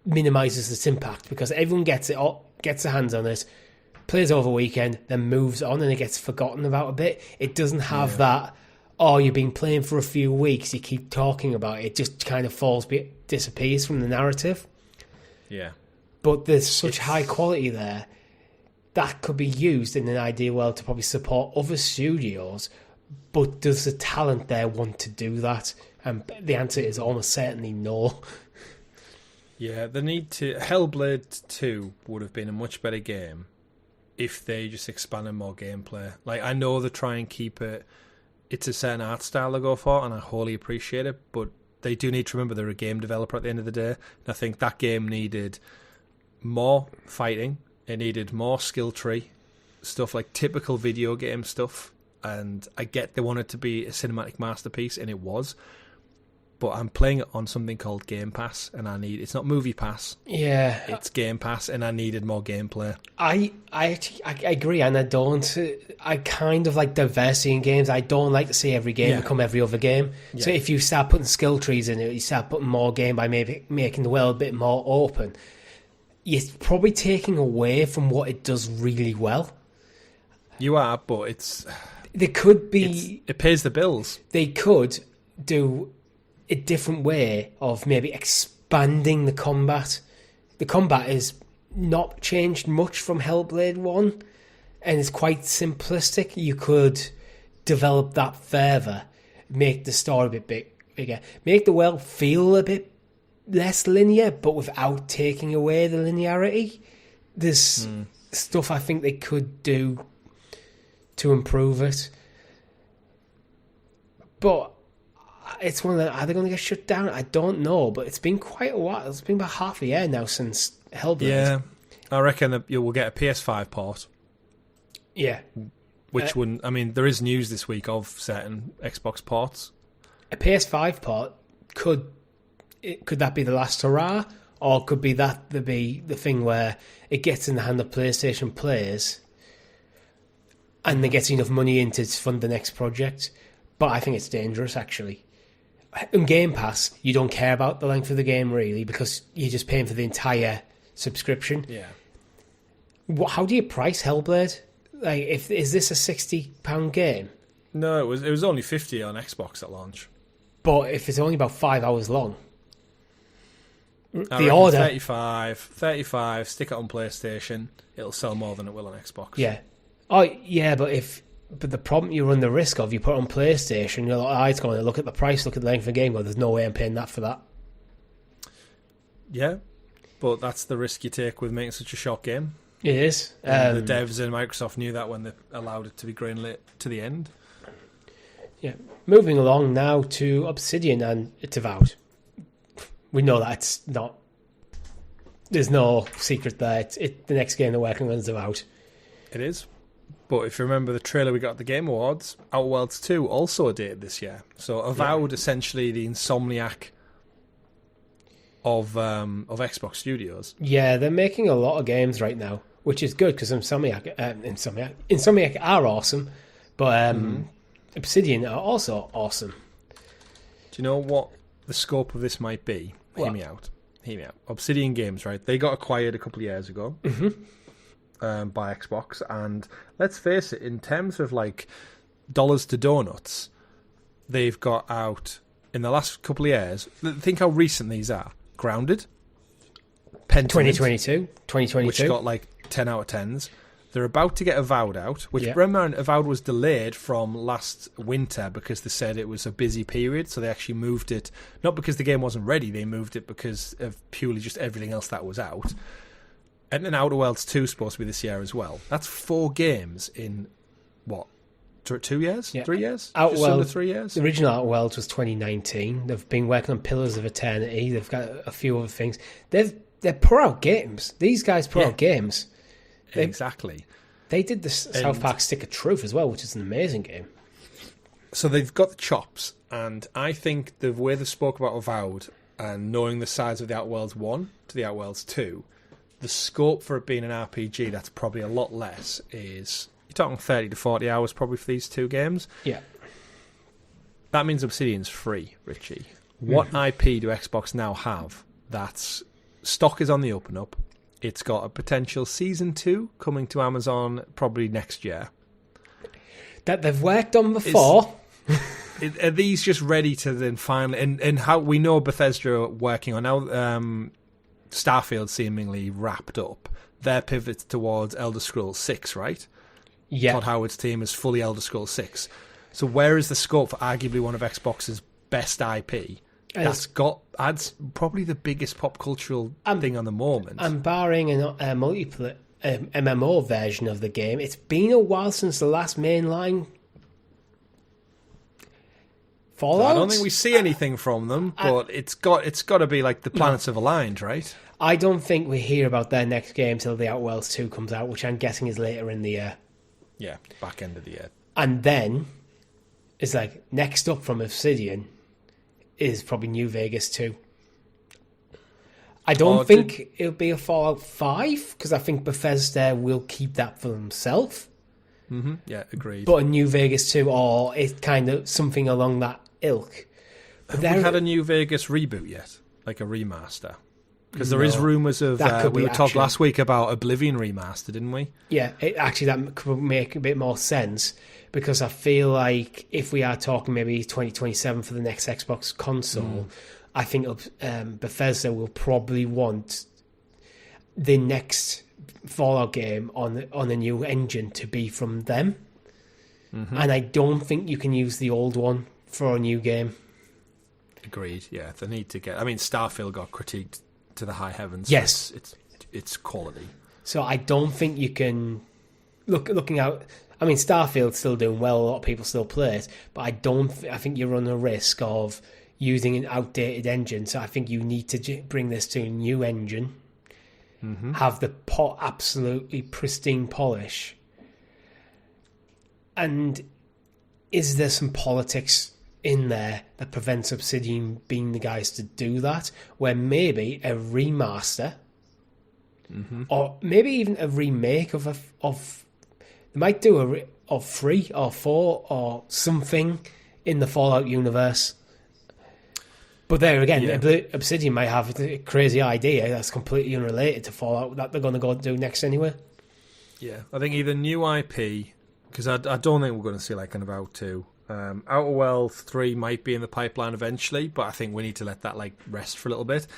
minimises its impact, because everyone gets their hands on it, plays over a weekend, then moves on, and it gets forgotten about a bit. It doesn't have that, you've been playing for a few weeks, you keep talking about it. It just kind of disappears from the narrative. Yeah. But there's such high quality there that could be used in an ideal world to probably support other studios, but does the talent there want to do that? And the answer is almost certainly no. Yeah, the need to... Hellblade 2 would have been a much better game if they just expanded more gameplay. I know they try and keep it... It's a certain art style they go for, and I wholly appreciate it, but they do need to remember they're a game developer at the end of the day. And I think that game needed more fighting. It needed more skill tree stuff, like typical video game stuff. And I get they want it to be a cinematic masterpiece, and it was. But I'm playing it on something called Game Pass, and it's not Movie Pass. Yeah. It's Game Pass, and I needed more gameplay. I agree, and I kind of like diversity in games. I don't like to see every game become every other game. Yeah. So if you start putting skill trees in it, you start putting more game by maybe making the world a bit more open, you're probably taking away from what it does really well. You are, but it's... There could be... It pays the bills. They could do a different way of maybe expanding the combat. The combat is not changed much from Hellblade 1, and it's quite simplistic. You could develop that further, make the story a bit bigger, make the world feel a bit less linear, but without taking away the linearity. There's stuff I think they could do to improve it. But it's one of the... Are they going to get shut down? I don't know, but it's been quite a while. It's been about half a year now since Hellblade. Yeah, I reckon that you will get a PS5 port. Yeah. Which wouldn't... I mean, there is news this week of certain Xbox ports. A PS5 port, could that be the last hurrah? Or could be that be the thing where it gets in the hand of PlayStation players and they get enough money in to fund the next project? But I think it's dangerous, actually. In Game Pass, you don't care about the length of the game, really, because you're just paying for the entire subscription. Yeah. How do you price Hellblade? Like, is this a £60 game? No, it was only 50 on Xbox at launch. But if it's only about 5 hours long, the order 35, stick it on PlayStation, it'll sell more than it will on Xbox. Yeah. Oh, yeah, but the problem you run the risk of, you put it on PlayStation, you're like, it's going to look at the price, look at the length of the game, well, there's no way I'm paying that for that. Yeah, but that's the risk you take with making such a short game. It is. The devs in Microsoft knew that when they allowed it to be greenlit to the end. Yeah. Moving along now to Obsidian and It's Avowed. We know that it's not... There's no secret there. The next game they're working on is Avowed. It is. But if you remember the trailer we got at the Game Awards, Outer Worlds 2 also dated this year. So Avowed, essentially the Insomniac of Xbox Studios. Yeah, they're making a lot of games right now, which is good because Insomniac are awesome, but Obsidian are also awesome. Do you know what the scope of this might be? Hear me out. Obsidian Games, right? They got acquired a couple of years ago by Xbox, and let's face it, in terms of like dollars to donuts, they've got out in the last couple of years. Think how recent these are. Grounded, Pentiment, 2022, which got like 10 out of 10s. They're about to get Avowed out, which remember Avowed was delayed from last winter because they said it was a busy period, so they actually moved it, not because the game wasn't ready, they moved it because of purely just everything else that was out. And then Outer Worlds 2 is supposed to be this year as well. That's 4 games in, what, 2 years? Yeah. 3 years? Outer Just under Worlds, 3 years? The original Outer Worlds was 2019. They've been working on Pillars of Eternity. They've got a few other things. They put out games. These guys put out games. Exactly. They did the South Park Stick of Truth as well, which is an amazing game. So they've got the chops, and I think the way they spoke about Avowed and knowing the size of the Outer Worlds 1 to the Outer Worlds 2, the scope for it being an RPG that's probably a lot less is... You're talking 30 to 40 hours probably for these 2 games. Yeah. That means Obsidian's free, Richie. What IP do Xbox now have that's... Stock is on the open up. It's got a potential Season 2 coming to Amazon probably next year. That they've worked on before. Are these just ready to then finally... And how we know Bethesda are working on now... Starfield seemingly wrapped up. Their pivot towards Elder Scrolls 6, right? Yeah. Todd Howard's team is fully Elder Scrolls 6. So where is the scope for arguably one of Xbox's best IP? Adds probably the biggest pop cultural thing on the moment. And barring a multiplayer MMO version of the game, it's been a while since the last mainline Fallout. I don't think we see anything from them, but it's got to be like the planets have aligned, right? I don't think we hear about their next game till the Outer Worlds 2 comes out, which I'm guessing is later in the year. Yeah, back end of the year. And then it's like next up from Obsidian is probably New Vegas 2. I don't think it'll be a Fallout 5 because I think Bethesda will keep that for themselves. Mm-hmm. Yeah, agreed. But a New Vegas 2 or it's kind of something along that ilk. Have we had a New Vegas reboot yet? Like a remaster? Because there is rumours of... we were talking last week about Oblivion remaster, didn't we? Yeah, that could make a bit more sense because I feel like if we are talking maybe 2027 for the next Xbox console, I think Bethesda will probably want the next Fallout game on a new engine to be from them. Mm-hmm. And I don't think you can use the old one for a new game. Agreed, yeah. They need to get... I mean, Starfield got critiqued to the high heavens. Yes. It's quality. So I don't think you can... Looking out... I mean, Starfield's still doing well. A lot of people still play it. But I think you run a risk of using an outdated engine. So I think you need to bring this to a new engine. Mm-hmm. Have the absolutely pristine polish. And is there some politics in there that prevents Obsidian being the guys to do that? Where maybe a remaster, or maybe even a remake of they might do of 3 or 4 or something in the Fallout universe. But there again, Obsidian might have a crazy idea that's completely unrelated to Fallout that they're going to go do next anyway. Yeah, I think either new IP, because I don't think we're going to see like an Avowed 2. Outer Worlds 3 might be in the pipeline eventually, but I think we need to let that like rest for a little bit.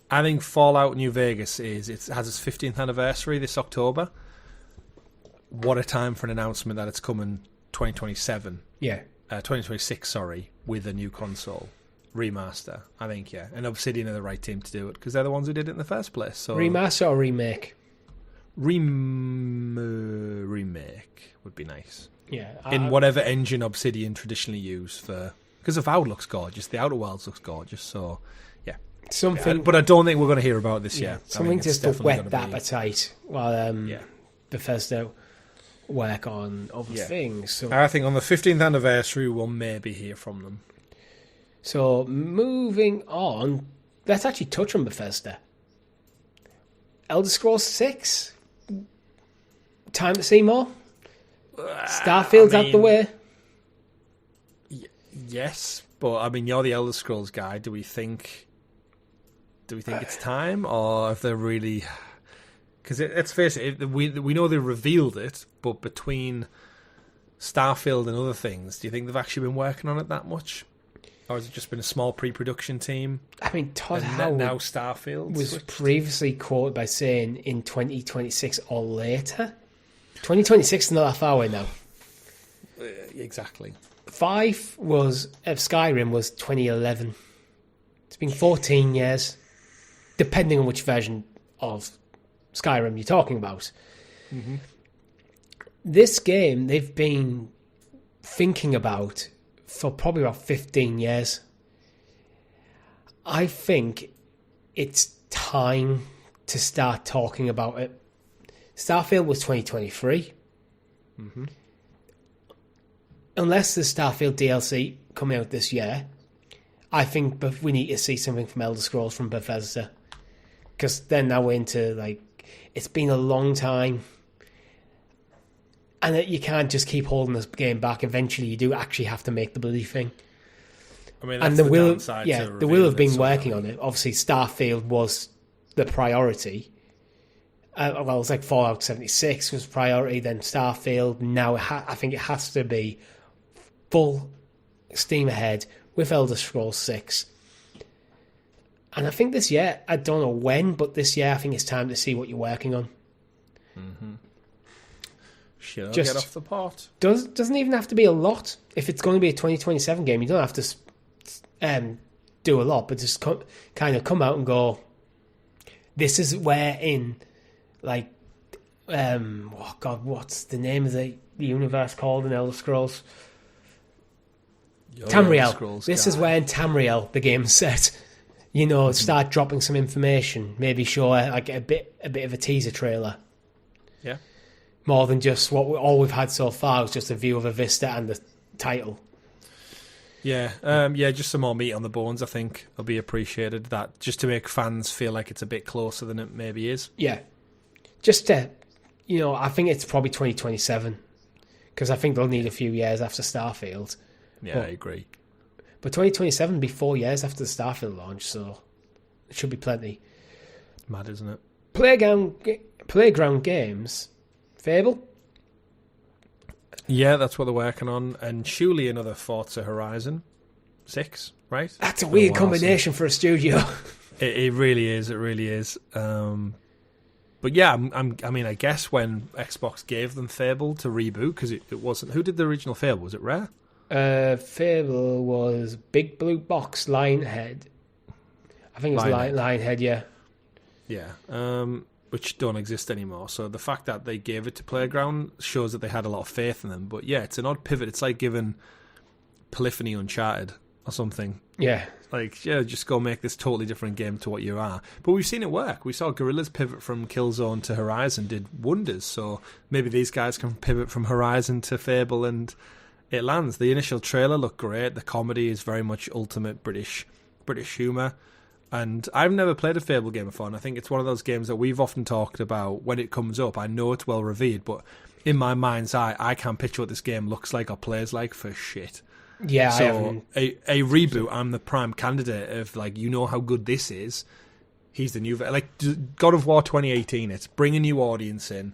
I think Fallout New Vegas has its 15th anniversary this October. What a time for an announcement that it's coming 2027. Yeah. 2026, sorry, with a new console remaster. I think, yeah. And Obsidian are the right team to do it because they're the ones who did it in the first place. So Remaster or remake? Remake would be nice. Yeah. In whatever engine Obsidian traditionally use for... Because Avowed looks gorgeous. The Outer Worlds looks gorgeous. So, yeah. Something... But I don't think we're going to hear about this yet. Something just to whet the appetite while Bethesda work on other things. So I think on the 15th anniversary, we'll maybe hear from them. So, moving on, let's actually touch on Bethesda. Elder Scrolls 6? Time to see more? Starfield's out the way? Yes, but I mean, you're the Elder Scrolls guy. Do we think it's time? Or if they're really... Because let's face it, we know they revealed it, but between Starfield and other things, do you think they've actually been working on it that much? Or has it just been a small pre-production team? I mean, Todd Howard now Starfield was previously quoted by saying in 2026 or later. 2026 is not that far away now. Exactly. 5 was of Skyrim was 2011. It's been 14 years, depending on which version of Skyrim you're talking about. Mm-hmm. This game they've been thinking about for probably about 15 years. I think it's time to start talking about it. Starfield was 2023. Mm-hmm. Unless there's Starfield DLC coming out this year, I think we need to see something from Elder Scrolls from Bethesda. Because they're now into, like, it's been a long time. And you can't just keep holding this game back. Eventually, you do actually have to make the bloody thing. I mean, that's the downside. They will have been working on it. Obviously, Starfield was the priority. Well, it was like Fallout 76 was priority, then Starfield. Now, I think it has to be full steam ahead with Elder Scrolls 6. And I think this year, I don't know when, but this year I think it's time to see what you're working on. Mm-hmm. Should get off the pot. Doesn't even have to be a lot. If it's going to be a 2027 game, you don't have to do a lot, but just kind of come out and go, this is where in, like, oh God, what's the name of the universe called in Elder Scrolls? Tamriel. This is where in Tamriel the game's set. You know, start dropping some information. Maybe show like a bit of a teaser trailer. Yeah. More than just all we've had so far was just a view of a vista and the title. Yeah, just some more meat on the bones, I think, will be appreciated. That just to make fans feel like it's a bit closer than it maybe is. Yeah. Just to, I think it's probably 2027. Because I think they'll need a few years after Starfield. Yeah, I agree. But 2027 will be 4 years after the Starfield launch, so it should be plenty. Mad, isn't it? Playground games. Fable? Yeah, that's what they're working on. And surely another Forza Horizon 6, right? That's a weird combination for a studio. It really is. It really is. But yeah, I mean, I guess when Xbox gave them Fable to reboot, because it wasn't... Who did the original Fable? Was it Rare? Fable was Big Blue Box, Lionhead. I think it was Lionhead, yeah. Yeah. Which don't exist anymore. So the fact that they gave it to Playground shows that they had a lot of faith in them. But yeah, it's an odd pivot. It's like giving Polyphony Uncharted or something. Yeah. Like, yeah, just go make this totally different game to what you are. But we've seen it work. We saw Guerrilla's pivot from Killzone to Horizon did wonders. So maybe these guys can pivot from Horizon to Fable and it lands. The initial trailer looked great. The comedy is very much ultimate British humour. And I've never played a Fable game before, and I think it's one of those games that we've often talked about when it comes up. I know it's well revered, but in my mind's eye, I can't picture what this game looks like or plays like for shit. Yeah, so a reboot, I'm the prime candidate of, like, you know how good this is. He's the new... Like, God of War 2018, it's bring a new audience in,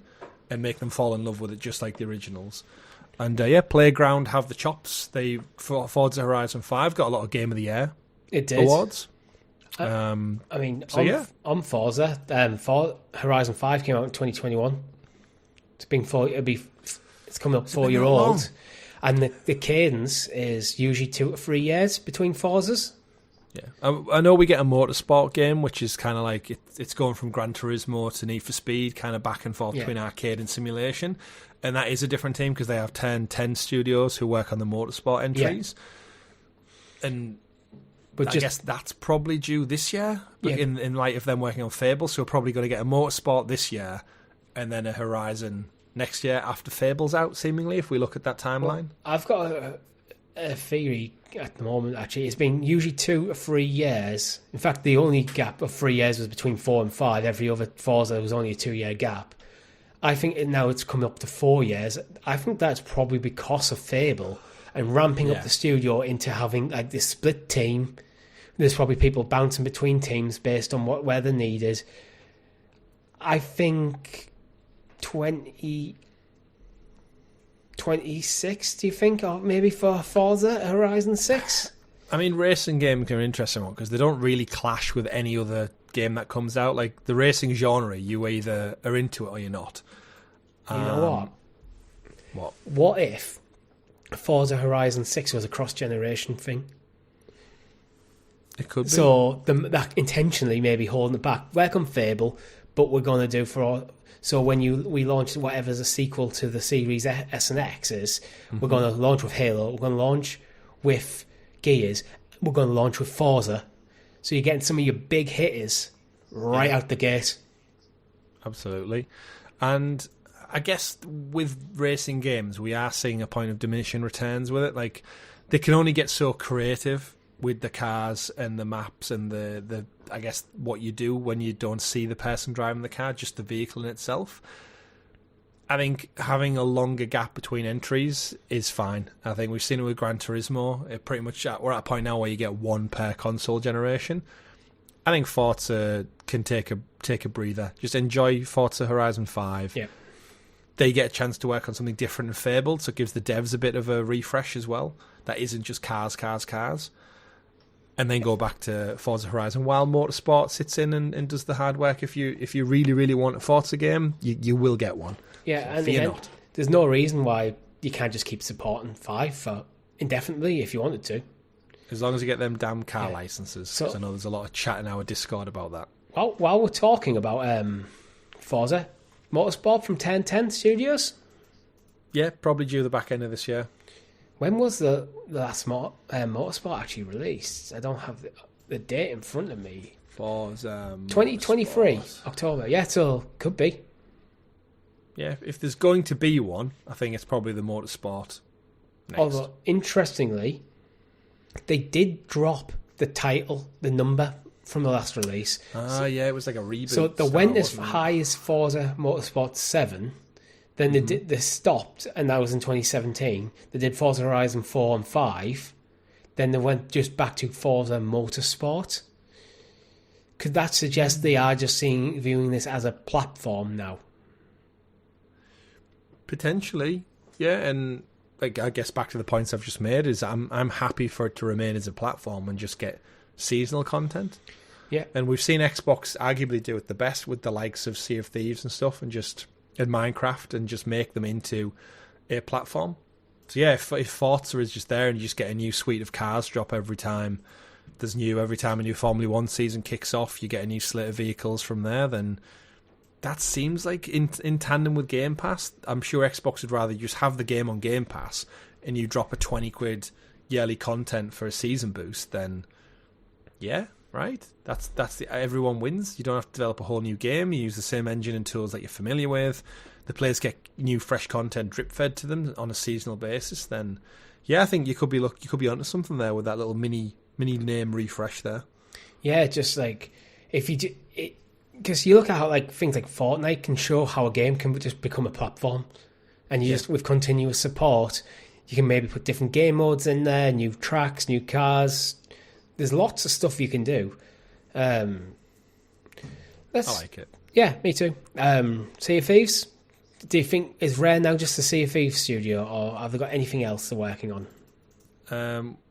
and make them fall in love with it just like the originals. And Playground have the chops. Forza Horizon 5 got a lot of Game of the Year awards. On Forza, Horizon 5 came out in 2021. It's coming up 4 year old, and the cadence is usually 2 to 3 years between Forzas. Yeah, I know we get a motorsport game, which is kind of like it's going from Gran Turismo to Need for Speed, kind of back and forth between arcade and simulation, and that is a different team because they have 10 studios who work on the motorsport entries, and. But I guess that's probably due this year, in light of them working on Fable. So we're probably going to get a Motorsport this year, and then a Horizon next year after Fable's out, seemingly, if we look at that timeline. Well, I've got a theory at the moment, actually. It's been usually 2 or 3 years. In fact, the only gap of 3 years was between 4 and 5. Every other Forza was only a 2-year gap. I think now it's coming up to 4 years. I think that's probably because of Fable and ramping up the studio into having like this split team. There's probably people bouncing between teams based on where they're needed. I think 26, do you think? Or maybe for Forza Horizon 6? I mean, racing games are an interesting one because they don't really clash with any other game that comes out. Like, the racing genre, you either are into it or you're not. You know what? What if Forza Horizon 6 was a cross-generation thing? It could be. So that intentionally maybe holding it back. Welcome Fable, but we're going to do so when we launch whatever's a sequel to the series S and X is, we're going to launch with Halo, we're going to launch with Gears, we're going to launch with Forza. So you're getting some of your big hitters right out the gate. Absolutely. And I guess with racing games, we are seeing a point of diminishing returns with it. Like, they can only get so creative with the cars and the maps and the I guess what you do when you don't see the person driving the car, just the vehicle in itself. I think having a longer gap between entries is fine. I think we've seen it with Gran Turismo. We're at a point now where you get one per console generation. I think Forza can take a breather. Just enjoy Forza Horizon 5. Yeah. They get a chance to work on something different and Fable, so it gives the devs a bit of a refresh as well. That isn't just cars. And then go back to Forza Horizon while Motorsport sits in and does the hard work. If you really, really want a Forza game, you will get one. Yeah, so and there's no reason why you can't just keep supporting 5 for indefinitely if you wanted to. As long as you get them damn car licenses. Because I know there's a lot of chat in our Discord about that. Well, while we're talking about Forza, Motorsport from 1010 Studios? Yeah, probably due the back end of this year. When was the last Motorsport actually released? I don't have the date in front of me. Forza 2023, October. Yeah, so could be. Yeah, if there's going to be one, I think it's probably the Motorsport next. Although, interestingly, they did drop the title, the number from the last release. It was like a reboot. So they went as high as Forza Motorsport 7. Then they stopped, and that was in 2017. They did Forza Horizon 4 and 5. Then they went just back to Forza Motorsport. Could that suggest they are just viewing this as a platform now? Potentially, yeah. And like, I guess back to the points I've just made is I'm happy for it to remain as a platform and just get seasonal content. Yeah. And we've seen Xbox arguably do it the best with the likes of Sea of Thieves and stuff, and Minecraft, and just make them into a platform. So yeah, if Forza is just there and you just get a new suite of cars drop every time every time a new Formula 1 season kicks off, you get a new slate of vehicles from there, then that seems like in tandem with Game Pass. I'm sure Xbox would rather just have the game on Game Pass and you drop a £20 yearly content for a season boost, then yeah, right? That's everyone wins. You don't have to develop a whole new game. You use the same engine and tools that you're familiar with. The players get new, fresh content drip fed to them on a seasonal basis. Then, yeah, I think you could be onto something there with that little mini name refresh there. Yeah, just like if you do, because you look at how like things like Fortnite can show how a game can just become a platform, and you just with continuous support, you can maybe put different game modes in there, new tracks, new cars. There's lots of stuff you can do. I like it. Yeah, me too. Sea of Thieves, Do you think is Rare now just the Sea of Thieves studio, or have they got anything else they're working on?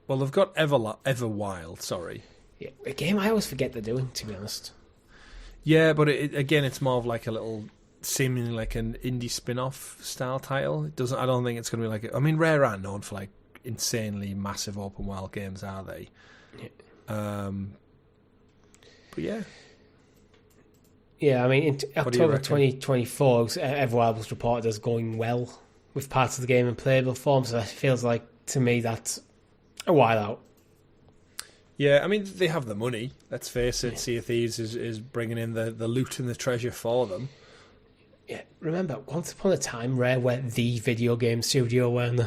Well, they've got Everwild. Sorry. Yeah, a game I always forget they're doing, to be honest. Yeah, but again, it's more of like a little, seemingly like an indie spin-off style title. It doesn't. I don't think it's going to be like. I mean, Rare aren't known for like insanely massive open world games, are they? Yeah. But yeah. Yeah, I mean, in October 2024, Everwild was reported as going well with parts of the game in playable form, so it feels like, to me, that's a while out. Yeah, I mean, they have the money, let's face it. Sea of Thieves is bringing in the loot and the treasure for them. Yeah, remember, once upon a time, Rare were the video game studio, weren't they?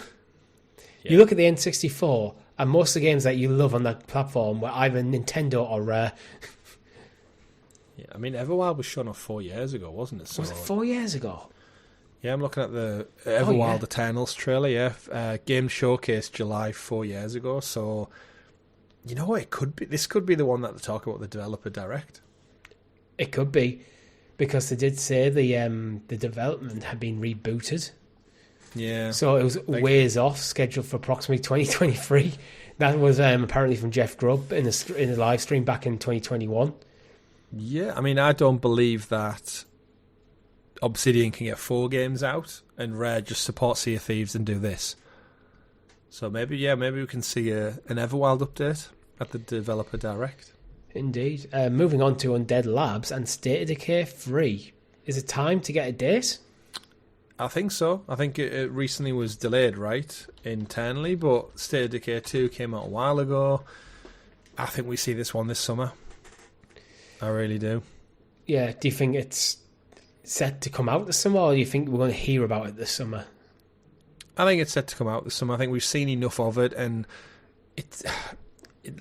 Yeah. You look at the N64, and most of the games that you love on that platform were either Nintendo or Rare. Yeah, I mean, Everwild was shown off 4 years ago, wasn't it? So, was it 4 years ago? Yeah, I'm looking at the Everwild Eternals trailer, yeah. Game Showcase July 4 years ago, so, you know what, this could be the one that they talk about the developer direct. It could be, because they did say the development had been rebooted. Yeah. So it was ways off, scheduled for approximately 2023. That was apparently from Jeff Grubb in a live stream back in 2021. Yeah, I mean, I don't believe that Obsidian can get 4 games out and Rare just support Sea of Thieves and do this. So maybe we can see an Everwild update at the developer direct. Indeed. Moving on to Undead Labs and State of Decay 3. Is it time to get a date? I think so. I think it recently was delayed, right, internally, but State of Decay 2 came out a while ago. I think we see this one this summer. I really do. Yeah, do you think it's set to come out this summer, or do you think we're going to hear about it this summer? I think it's set to come out this summer. I think we've seen enough of it, and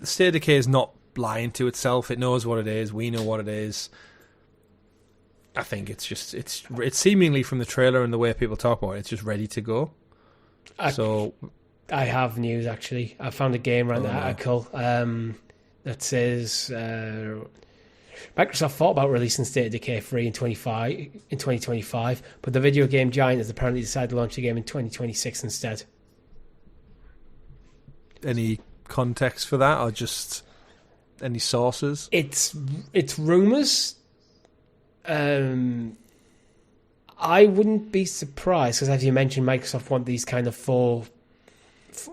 State of Decay is not lying to itself. It knows what it is. We know what it is. I think it's seemingly from the trailer and the way people talk about it, it's just ready to go. I have news, actually. I found a Gamer article that says Microsoft thought about releasing State of Decay 3 in 2025, but the video game giant has apparently decided to launch the game in 2026 instead. Any context for that, or just any sources? It's rumours. I wouldn't be surprised, because as you mentioned, Microsoft want these kind of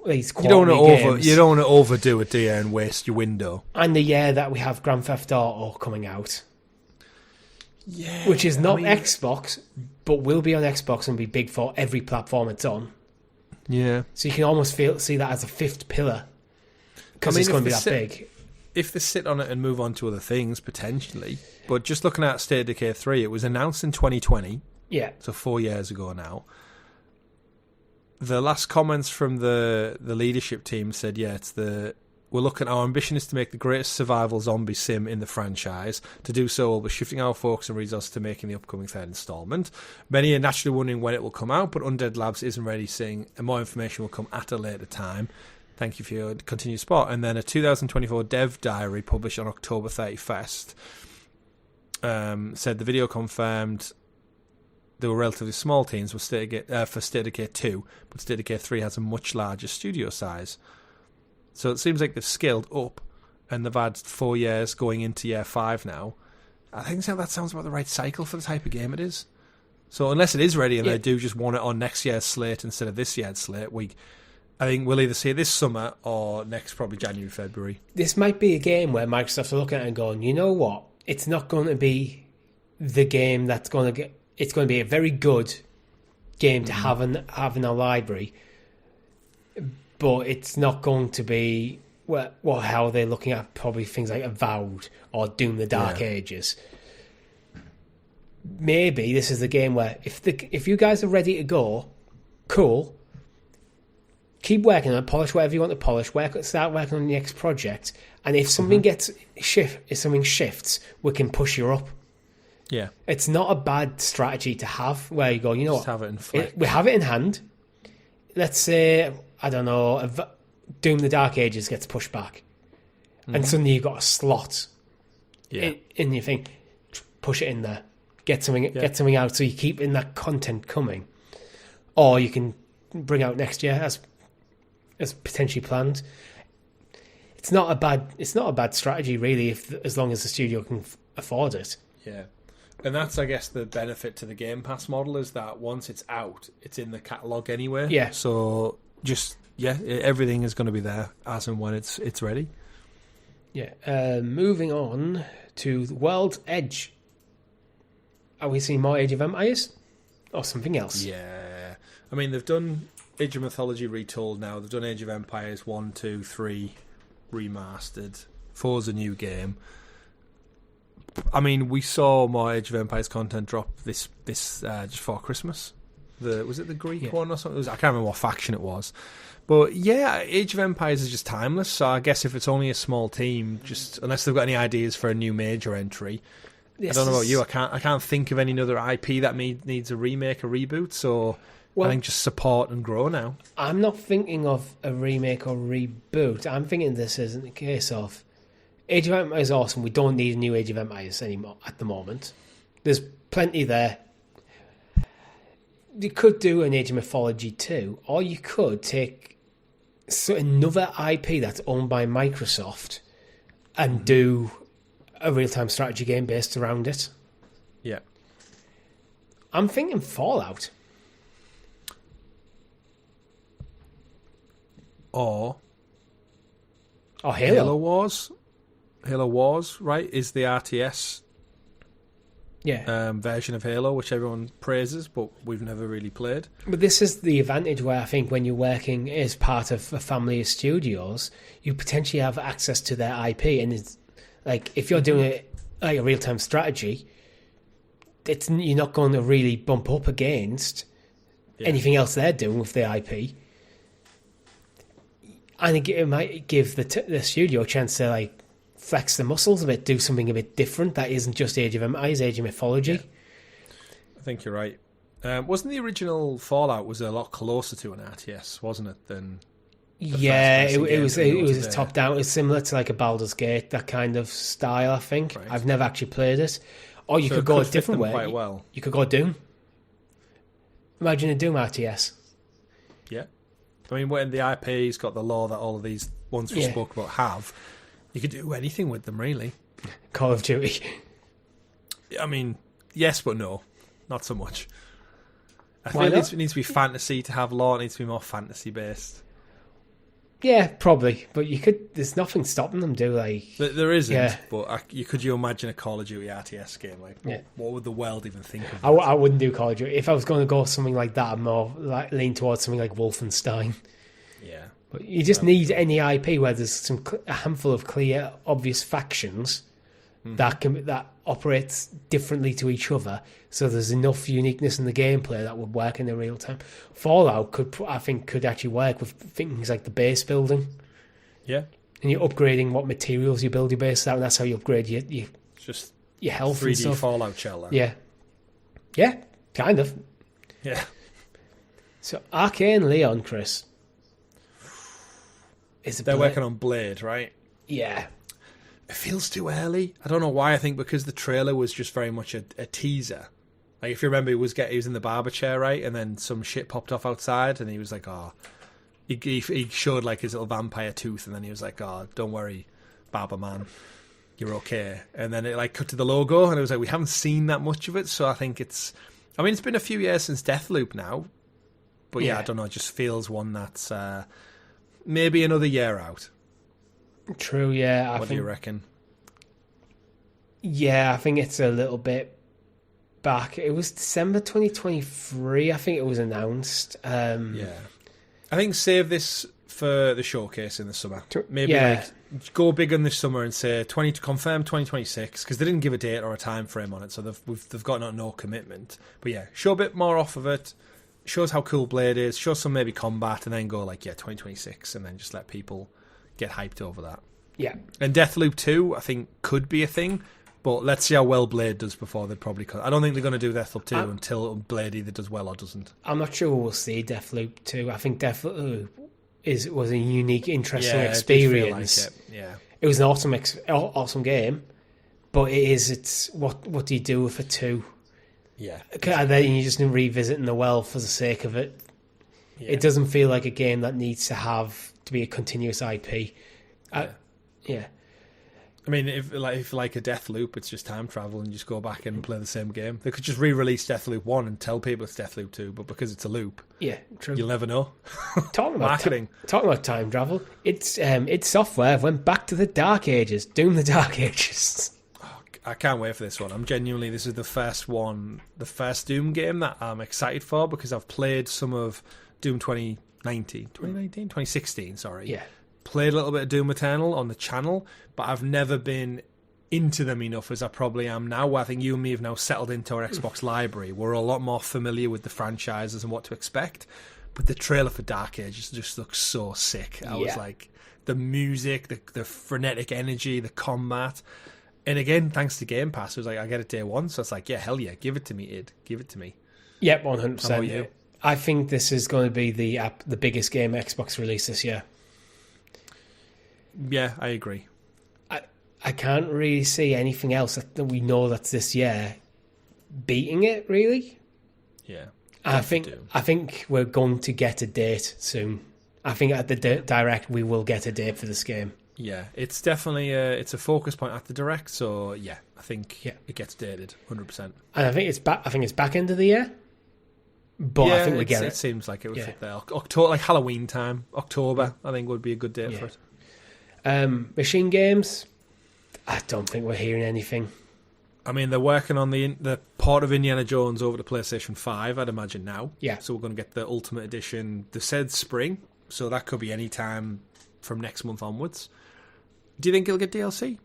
these games. You don't want to overdo it, do you, and waste your window. And the year that we have Grand Theft Auto coming out, which is not Xbox, but will be on Xbox and be big for every platform it's on. Yeah. So you can almost see that as a fifth pillar, because it's going to be that big. If they sit on it and move on to other things, potentially. But just looking at State of Decay 3, it was announced in 2020. Yeah. So 4 years ago now. The last comments from the leadership team said, our ambition is to make the greatest survival zombie sim in the franchise. To do so, we'll be shifting our focus and resources to making the upcoming third installment. Many are naturally wondering when it will come out, but Undead Labs isn't ready, saying more information will come at a later time. Thank you for your continued support. And then a 2024 dev diary published on October 31st said the video confirmed there were relatively small teams for State of Decay 2, but State of Decay 3 has a much larger studio size. So it seems like they've scaled up, and they've had 4 years going into year 5 now. I think that sounds about the right cycle for the type of game it is. So unless it is ready and they do just want it on next year's slate instead of this year's slate, I think we'll either see it this summer or next, probably January, February. This might be a game where Microsoft are looking at it and going, you know what? It's not going to be the game that's going to get... It's going to be a very good game to have in our library, but it's not going to be... how are they looking at probably things like Avowed or Doom the Dark Ages? Maybe this is the game where if you guys are ready to go, cool... Keep working on it, polish whatever you want to polish, start working on the next project, and if something shifts, we can push you up. Yeah. It's not a bad strategy to have, where you go, you know just what? Have it in flex. We have it in hand. Let's say, I don't know, Doom the Dark Ages gets pushed back, and suddenly you've got a slot in your thing. Push it in there. get something out, so you keep in that content coming, or you can bring out next year as potentially planned. It's not a bad strategy, really, as long as the studio can afford it. Yeah. And that's, I guess, the benefit to the Game Pass model, is that once it's out, it's in the catalogue anyway. Yeah. So everything is going to be there as and when it's ready. Yeah. Moving on to the World's Edge. Are we seeing more Age of Empires or something else? Yeah. I mean, they've done Age of Mythology Retold now. They've done Age of Empires 1, 2, 3 remastered. 4's a new game. I mean, we saw more Age of Empires content drop this just before Christmas. Was it the Greek one or something? I can't remember what faction it was. But yeah, Age of Empires is just timeless. So I guess if it's only a small team, just unless they've got any ideas for a new major entry, I don't know about you. I can't think of any other IP that needs a remake, a reboot. So I think just support and grow now. I'm not thinking of a remake or reboot. I'm thinking this isn't a case of Age of Empires is awesome. We don't need a new Age of Empires anymore at the moment. There's plenty there. You could do an Age of Mythology 2, or you could take another IP that's owned by Microsoft and do a real-time strategy game based around it. Yeah. I'm thinking Fallout. Or Halo. Halo Wars, right, is the RTS Yeah. version of Halo, which everyone praises, but we've never really played. But this is the advantage where I think when you're working as part of a family of studios, you potentially have access to their IP. And it's like, if you're doing a real-time strategy, you're not going to really bump up against anything else they're doing with their IP. And it might give the studio a chance to like flex the muscles a bit, do something a bit different that isn't just Age of Empires, Age of Mythology. Yeah. I think you're right. Wasn't the original Fallout was a lot closer to an RTS, wasn't it? Than it was top down. It was similar to like a Baldur's Gate, that kind of style. I think I've never actually played it. Or you could go a different way. Quite well. You could go Doom. Imagine a Doom RTS. Yeah. I mean, when the IP's got the lore that all of these ones we spoke about have, you could do anything with them, really. Call of Duty. I mean, yes, but no. Not so much. I think it needs to be fantasy to have lore. It needs to be more fantasy-based. Yeah, probably. But there's nothing stopping them, There isn't, but could you imagine a Call of Duty RTS game? What would the world even think of I wouldn't do Call of Duty. If I was going to go something like that, I'd more lean towards something like Wolfenstein. Yeah. But you just need any IP where there's a handful of clear, obvious factions that operates differently to each other, so there's enough uniqueness in the gameplay that would work in the real time. Fallout could actually work with things like the base building. Yeah. And you're upgrading what materials you build your base out, and that's how you upgrade your health 3D and stuff. Fallout shell. Then. Yeah. Yeah, kind of. Yeah. So Arcane Leon, Chris. They're working on Blade, right? Yeah. It feels too early. I don't know why. I think because the trailer was just very much a teaser. Like, if you remember, he was in the barber chair, right? And then some shit popped off outside, and he was like, he showed like his little vampire tooth, and then he was like, don't worry, barber man, you're okay. And then it like cut to the logo, and it was like, we haven't seen that much of it, so I think it's been a few years since Deathloop now, but I don't know, it just feels one that's maybe another year out. True, yeah. What do you reckon? Yeah, I think it's a little bit back. It was December 2023, I think it was announced. Yeah. I think save this for the showcase in the summer. Maybe go big on this summer and say confirm 2026, because they didn't give a date or a time frame on it, so they've got no commitment. But yeah, show a bit more off of it. Shows how cool Blade is. Show some maybe combat, and then go 2026, and then just let people get hyped over that. Yeah. And Deathloop 2, I think, could be a thing, but let's see how well Blade does before they probably cut. I don't think they're going to do Deathloop 2 until Blade either does well or doesn't. I'm not sure we'll see Deathloop 2. I think Deathloop was a unique, interesting experience. It did feel like it. Yeah. It was an awesome game, but it's what do you do with a 2? Yeah. And then you're just revisiting the well for the sake of it. Yeah. It doesn't feel like a game that needs to be a continuous IP. Yeah. I mean, if like a Deathloop, it's just time travel and you just go back and play the same game. They could just re-release Deathloop 1 and tell people it's Deathloop 2, but because it's a loop, true. You'll never know. Talking about marketing. Talking about time travel, it's software went back to the Dark Ages. Doom the Dark Ages. Oh, I can't wait for this one. This is the first Doom game that I'm excited for because I've played some of Doom 2016, sorry. Yeah. Played a little bit of Doom Eternal on the channel, but I've never been into them enough as I probably am now. I think you and me have now settled into our Xbox library. We're a lot more familiar with the franchises and what to expect. But the trailer for Dark Ages just looks so sick. I was like, the music, the frenetic energy, the combat. And again, thanks to Game Pass, it was like, I get it day one. So it's like, yeah, hell yeah, give it to me, id. Give it to me. Yep, 100%. How about you? I think this is going to be the biggest game Xbox release this year. Yeah, I agree. I can't really see anything else that we know that's this year beating it, really. Yeah. I think we're going to get a date soon. I think at the Direct we will get a date for this game. Yeah, it's definitely it's a focus point at the Direct, so yeah, I think it gets dated 100%. And I think it's back end of the year. But I think we get it. It seems like it would fit there. October, like Halloween time, October, I think would be a good date for it. Machine Games, I don't think we're hearing anything. I mean, they're working on the port of Indiana Jones over to PlayStation 5, I'd imagine now. Yeah. So we're going to get the Ultimate Edition. They said spring, so that could be any time from next month onwards. Do you think it'll get DLC?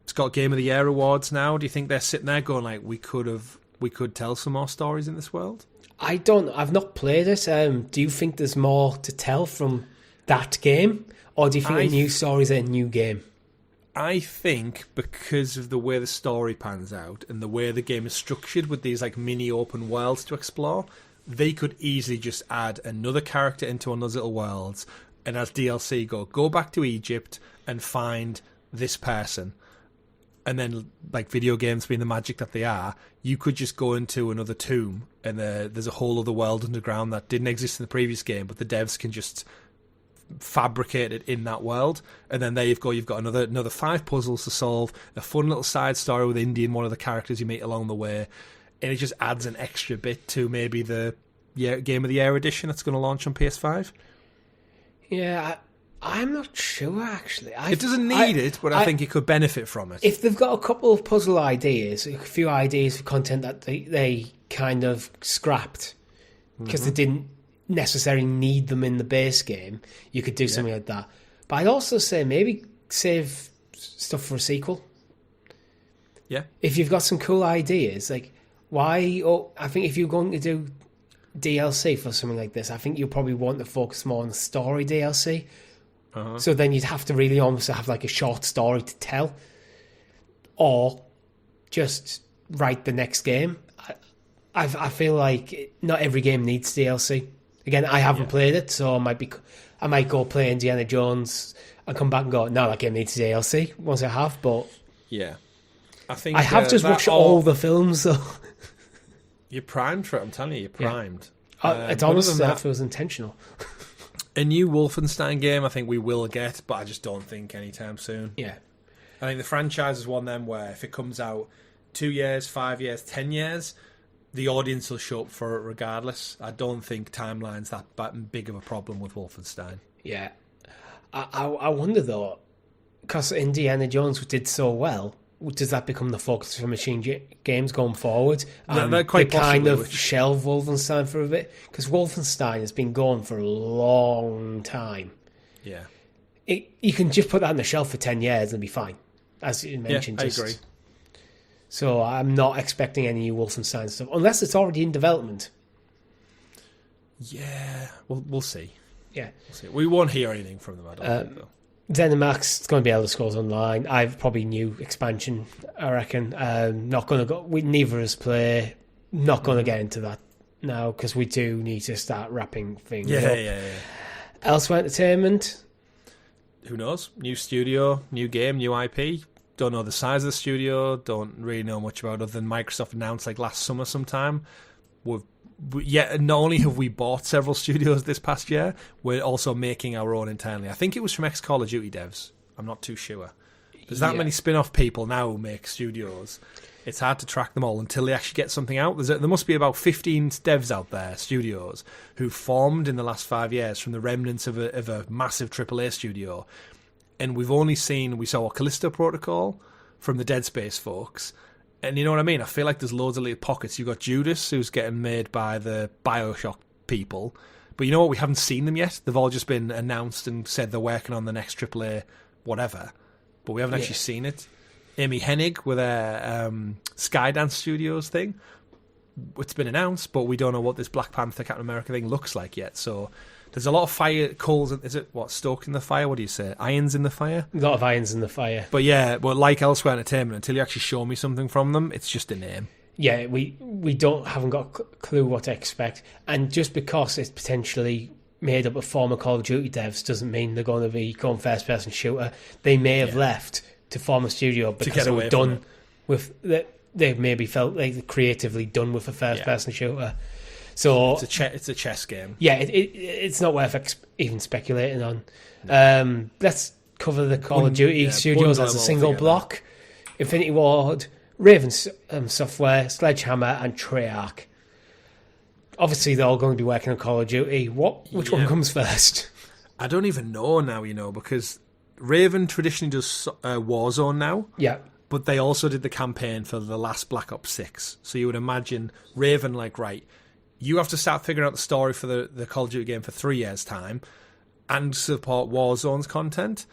It's got Game of the Year awards now. Do you think they're sitting there going like, we could tell some more stories in this world? I've not played it. Do you think there's more to tell from that game? Or do you think a new story is a new game? I think because of the way the story pans out and the way the game is structured with these like mini open worlds to explore, they could easily just add another character into one of those little worlds and as DLC go back to Egypt and find this person. And then, like video games being the magic that they are, you could just go into another tomb and there's a whole other world underground that didn't exist in the previous game, but the devs can just fabricate it in that world. And then there you've got another 5 puzzles to solve, a fun little side story with Indy and one of the characters you meet along the way. And it just adds an extra bit to maybe the Game of the Year edition that's going to launch on PS5. Yeah, I'm not sure, actually. It doesn't need it, but I think it could benefit from it. If they've got a couple of puzzle ideas, a few ideas for content that they kind of scrapped because they didn't necessarily need them in the base game, you could do something like that. But I'd also say maybe save stuff for a sequel. Yeah. If you've got some cool ideas, like why... Oh, I think if you're going to do DLC for something like this, I think you'll probably want to focus more on the story DLC. So then you'd have to really almost have like a short story to tell, or just write the next game. I feel like not every game needs DLC. Again, I haven't played it, so I might go play Indiana Jones and come back and go, no, that game needs DLC once I have. But yeah, I think I have just watched all the films. So you're primed for it. I'm telling you, you're primed. It's almost as if it was intentional. A new Wolfenstein game I think we will get, but I just don't think anytime soon. Yeah. I think the franchise is one of them where if it comes out 2 years, 5 years, 10 years, the audience will show up for it regardless. I don't think timeline's that big of a problem with Wolfenstein. Yeah. I wonder, though, because Indiana Jones did so well, does that become the focus for machine games going forward? They kind of shelve Wolfenstein for a bit? Because Wolfenstein has been going for a long time. Yeah. You can just put that on the shelf for 10 years and be fine, as you mentioned. Yeah, I agree. So I'm not expecting any new Wolfenstein stuff, unless it's already in development. Yeah, we'll see. Yeah. We'll see. We won't hear anything from them, I don't think, though. ZeniMax, it's going to be Elder Scrolls Online. I've probably new expansion, I reckon. Not going to go. Neither of us play. Not going to get into that now because we do need to start wrapping things up. Yeah. Elsewhere Entertainment. Who knows? New studio, new game, new IP. don't know the size of the studio, don't really know much about it other than Microsoft announced like last summer sometime. Not only have we bought several studios this past year, we're also making our own internally. I think it was from ex-Call of Duty devs. I'm not too sure. There's that many spin-off people now who make studios. It's hard to track them all until they actually get something out. There must be about 15 devs out there, studios, who formed in the last 5 years from the remnants of a massive AAA studio. And we saw Callisto Protocol from the Dead Space folks. And you know what I mean? I feel like there's loads of little pockets. You've got Judas, who's getting made by the Bioshock people. But you know what? We haven't seen them yet. They've all just been announced and said they're working on the next AAA whatever. But we haven't actually seen it. Amy Hennig with their Skydance Studios thing. It's been announced, but we don't know what this Black Panther Captain America thing looks like yet. So there's a lot of fire, coals. Is it stoking the fire? What do you say? Irons in the fire? A lot of irons in the fire. But yeah, like Elsewhere Entertainment, until you actually show me something from them, it's just a name. Yeah, we haven't got a clue what to expect. And just because it's potentially made up of former Call of Duty devs doesn't mean they're going to be going first-person shooter. They may have left to form a studio because they were done with... They maybe felt like they're creatively done with a first-person shooter. So it's a chess game. Yeah, it's not worth even speculating on. No. Let's cover the Call of Duty studios as a single block. Infinity Ward, Raven Software, Sledgehammer, and Treyarch. Obviously, they're all going to be working on Call of Duty. Which one comes first? I don't even know now, because Raven traditionally does Warzone now. Yeah. But they also did the campaign for the last Black Ops 6. So you would imagine Raven, you have to start figuring out the story for the Call of Duty game for 3 years' time and support Warzone's content.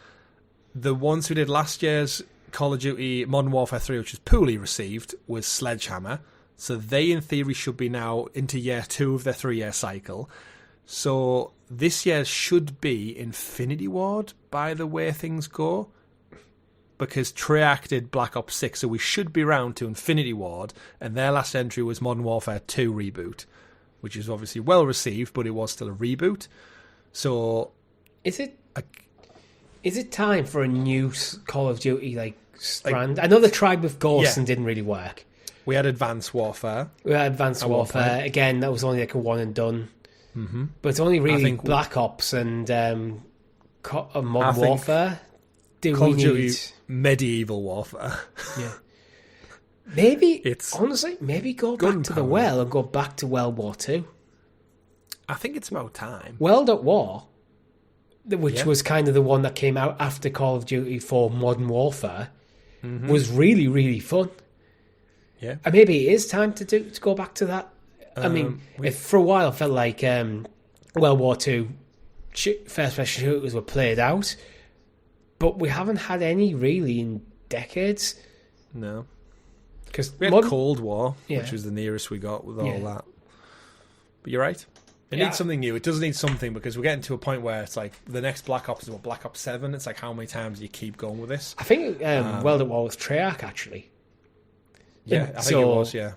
The ones who did last year's Call of Duty Modern Warfare 3, which was poorly received, was Sledgehammer. So they, in theory, should be now into year 2 of their 3-year cycle. So this year should be Infinity Ward, by the way things go. Because Treyarch did Black Ops 6, so we should be round to Infinity Ward, and their last entry was Modern Warfare 2 Reboot, which is obviously well received, but it was still a reboot. So, is it time for a new Call of Duty strand? I know they tried with Ghosts and didn't really work. We had Advanced Warfare. Warfare. Again, that was only a one and done. Mm-hmm. But it's only really Black Ops and Modern Warfare. Call of Duty Medieval Warfare. Yeah. Maybe go back to the well and go back to World War II. I think it's about time. World at War, which was kind of the one that came out after Call of Duty for Modern Warfare, was really, really fun. Yeah. And maybe it is time to go back to that. I mean, for a while, I felt like World War II first-person shooters were played out, but we haven't had any really in decades. No. Because we had Cold War, which was the nearest we got with all that. But you're right. It needs something new. It does need something, because we're getting to a point where it's like the next Black Ops is Black Ops 7. It's like, how many times do you keep going with this? I think World at War was Treyarch, actually. Yeah, I think it was, yeah.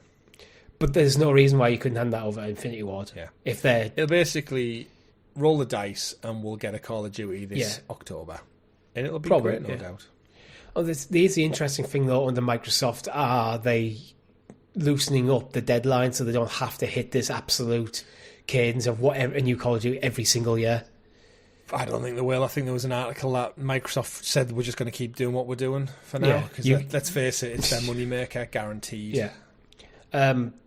But there's no reason why you couldn't hand that over to Infinity Ward. Yeah. It'll basically roll the dice and we'll get a Call of Duty this October. And it'll be great, no doubt. Oh, there's the interesting thing, though, under Microsoft. Are they loosening up the deadline so they don't have to hit this absolute cadence of whatever a new Call of Duty every single year? I don't think they will. I think there was an article that Microsoft said we're just going to keep doing what we're doing for now. Because let's face it, it's their moneymaker, guaranteed. Yeah.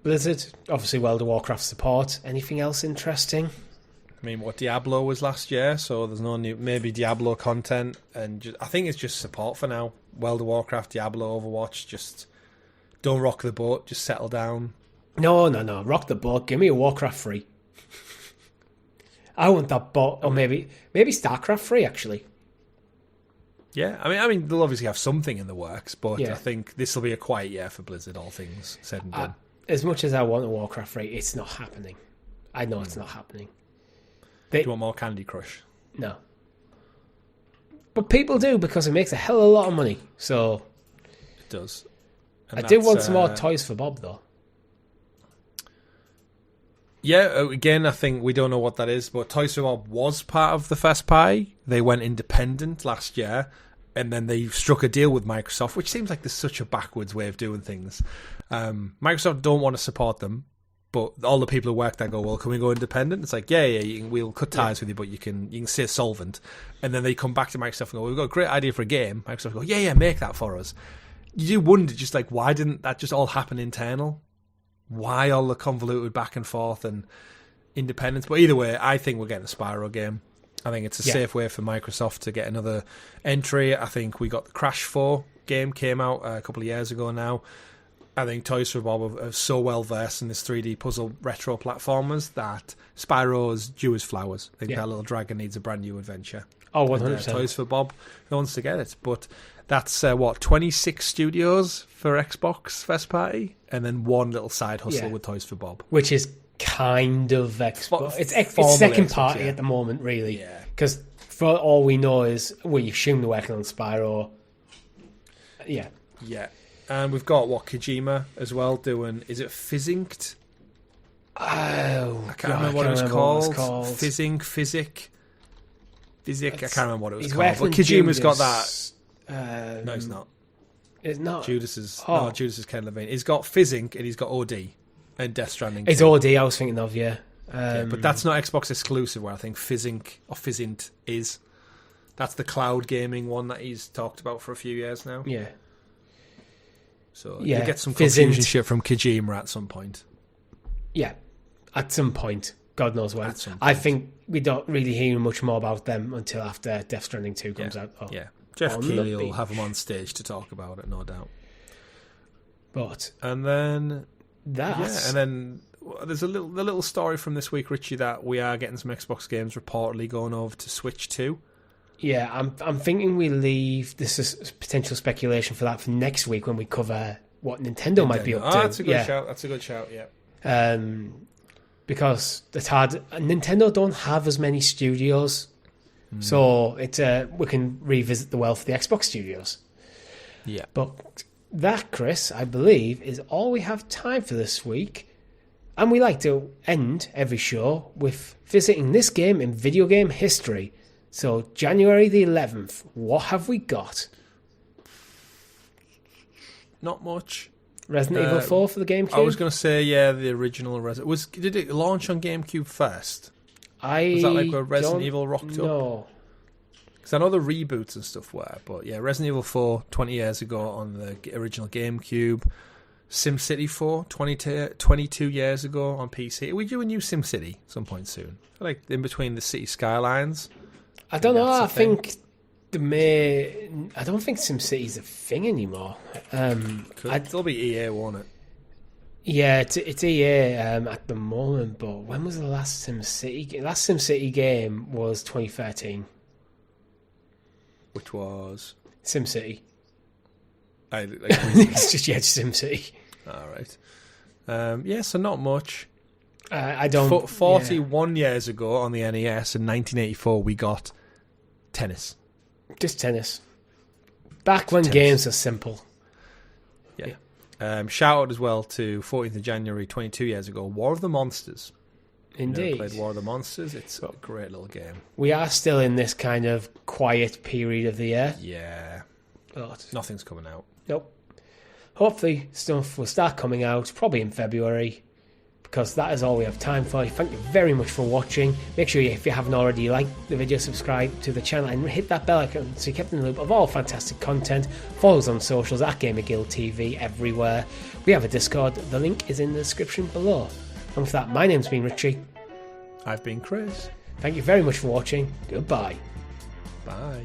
Blizzard, obviously World of Warcraft support. Anything else interesting? I mean, Diablo was last year, so there's no new, maybe Diablo content, and I think it's just support for now. World of Warcraft, Diablo, Overwatch, just don't rock the boat, just settle down. No, rock the boat. Give me a Warcraft free. I want that bot, or maybe StarCraft free, actually. Yeah, I mean, they'll obviously have something in the works, but I think this will be a quiet year for Blizzard, all things said and done. As much as I want a Warcraft free, it's not happening. I know it's not happening. Do you want more Candy Crush? No. But people do, because it makes a hell of a lot of money. So it does. I do want some more Toys for Bob, though. Yeah, again, I think we don't know what that is, but Toys for Bob was part of the Fast Pie. They went independent last year, and then they struck a deal with Microsoft, which seems like there's such a backwards way of doing things. Microsoft don't want to support them, but all the people who work there go, well, can we go independent? It's like, we'll cut ties with you, but you can stay solvent. And then they come back to Microsoft and go, we've got a great idea for a game. Microsoft go, make that for us. You do wonder, just like, why didn't that just all happen internal? Why all the convoluted back and forth and independence? But either way, I think we're getting a Spyro game. I think it's a safe way for Microsoft to get another entry. I think we got the Crash 4 game came out a couple of years ago now. I think Toys for Bob are so well versed in this 3D puzzle retro platformers that Spyro's due as flowers. I think that little dragon needs a brand new adventure. Oh, 100%. Toys for Bob wants to get it. But that's, 26 studios for Xbox first party, and then one little side hustle with Toys for Bob. Which is kind of Xbox. It's second party at the moment, really. Yeah. Because for all we know is, we assume they're working on Spyro. Yeah. Yeah. And we've got, Kojima as well doing, is it Physinked? Oh, I can't remember what it was called. Physic. I can't remember what it was called. But Kojima's got that. No, it's not. It's not. Judas is Ken Levine. He's got Physink and he's got OD and Death Stranding. It's OD I was thinking of, yeah. But that's not Xbox exclusive, where I think Physink or Physint is. That's the cloud gaming one that he's talked about for a few years now. Yeah. So you get some confusion shit from Kojima at some point. Yeah, at some point. God knows when. I think we don't really hear much more about them until after Death Stranding 2 comes out. Oh, yeah. Jeff Keighley will have them on stage to talk about it, no doubt. And then there's the little story from this week, Richie, that we are getting some Xbox games reportedly going over to Switch 2. Yeah, I'm thinking we leave this is potential speculation for that for next week when we cover what Nintendo might be up to. That's a good shout. That's a good shout. Yeah. Because it's hard. Nintendo don't have as many studios, so it's we can revisit the wealth of the Xbox studios. Yeah. But that, Chris, I believe, is all we have time for this week. And we like to end every show with visiting this game in video game history. So, January the 11th, what have we got? Not much. Resident Evil 4 for the GameCube? I was going to say, the original Resident... Did it launch on GameCube first? Was that like where Resident Evil rocked up? No. Because I know the reboots and stuff were, but yeah, Resident Evil 4, 20 years ago on the original GameCube. SimCity 4, 22 years ago on PC. Are we do a new SimCity at some point soon? Like in between the city skylines... I don't know. I think I don't think SimCity's a thing anymore. It'll be EA, won't it? Yeah, it's EA at the moment. But when was the last SimCity game? Last SimCity game was 2013. Which was SimCity. It's just SimCity. All right. So not much. I don't. 41 years ago on the NES in 1984, we got tennis. Just tennis. Back when games are simple. Yeah. Shout out as well to 14th of January, 22 years ago, War of the Monsters. Indeed. Played War of the Monsters. It's a great little game. We are still in this kind of quiet period of the year. Yeah. But nothing's coming out. Nope. Hopefully stuff will start coming out, probably in February. Because that is all we have time for. Thank you very much for watching. Make sure if you haven't already liked the video, subscribe to the channel and hit that bell icon so you're kept in the loop of all fantastic content. Follow us on socials at GamerGuildTV everywhere. We have a Discord. The link is in the description below. And with that, my name's been Richie. I've been Chris. Thank you very much for watching. Goodbye. Bye.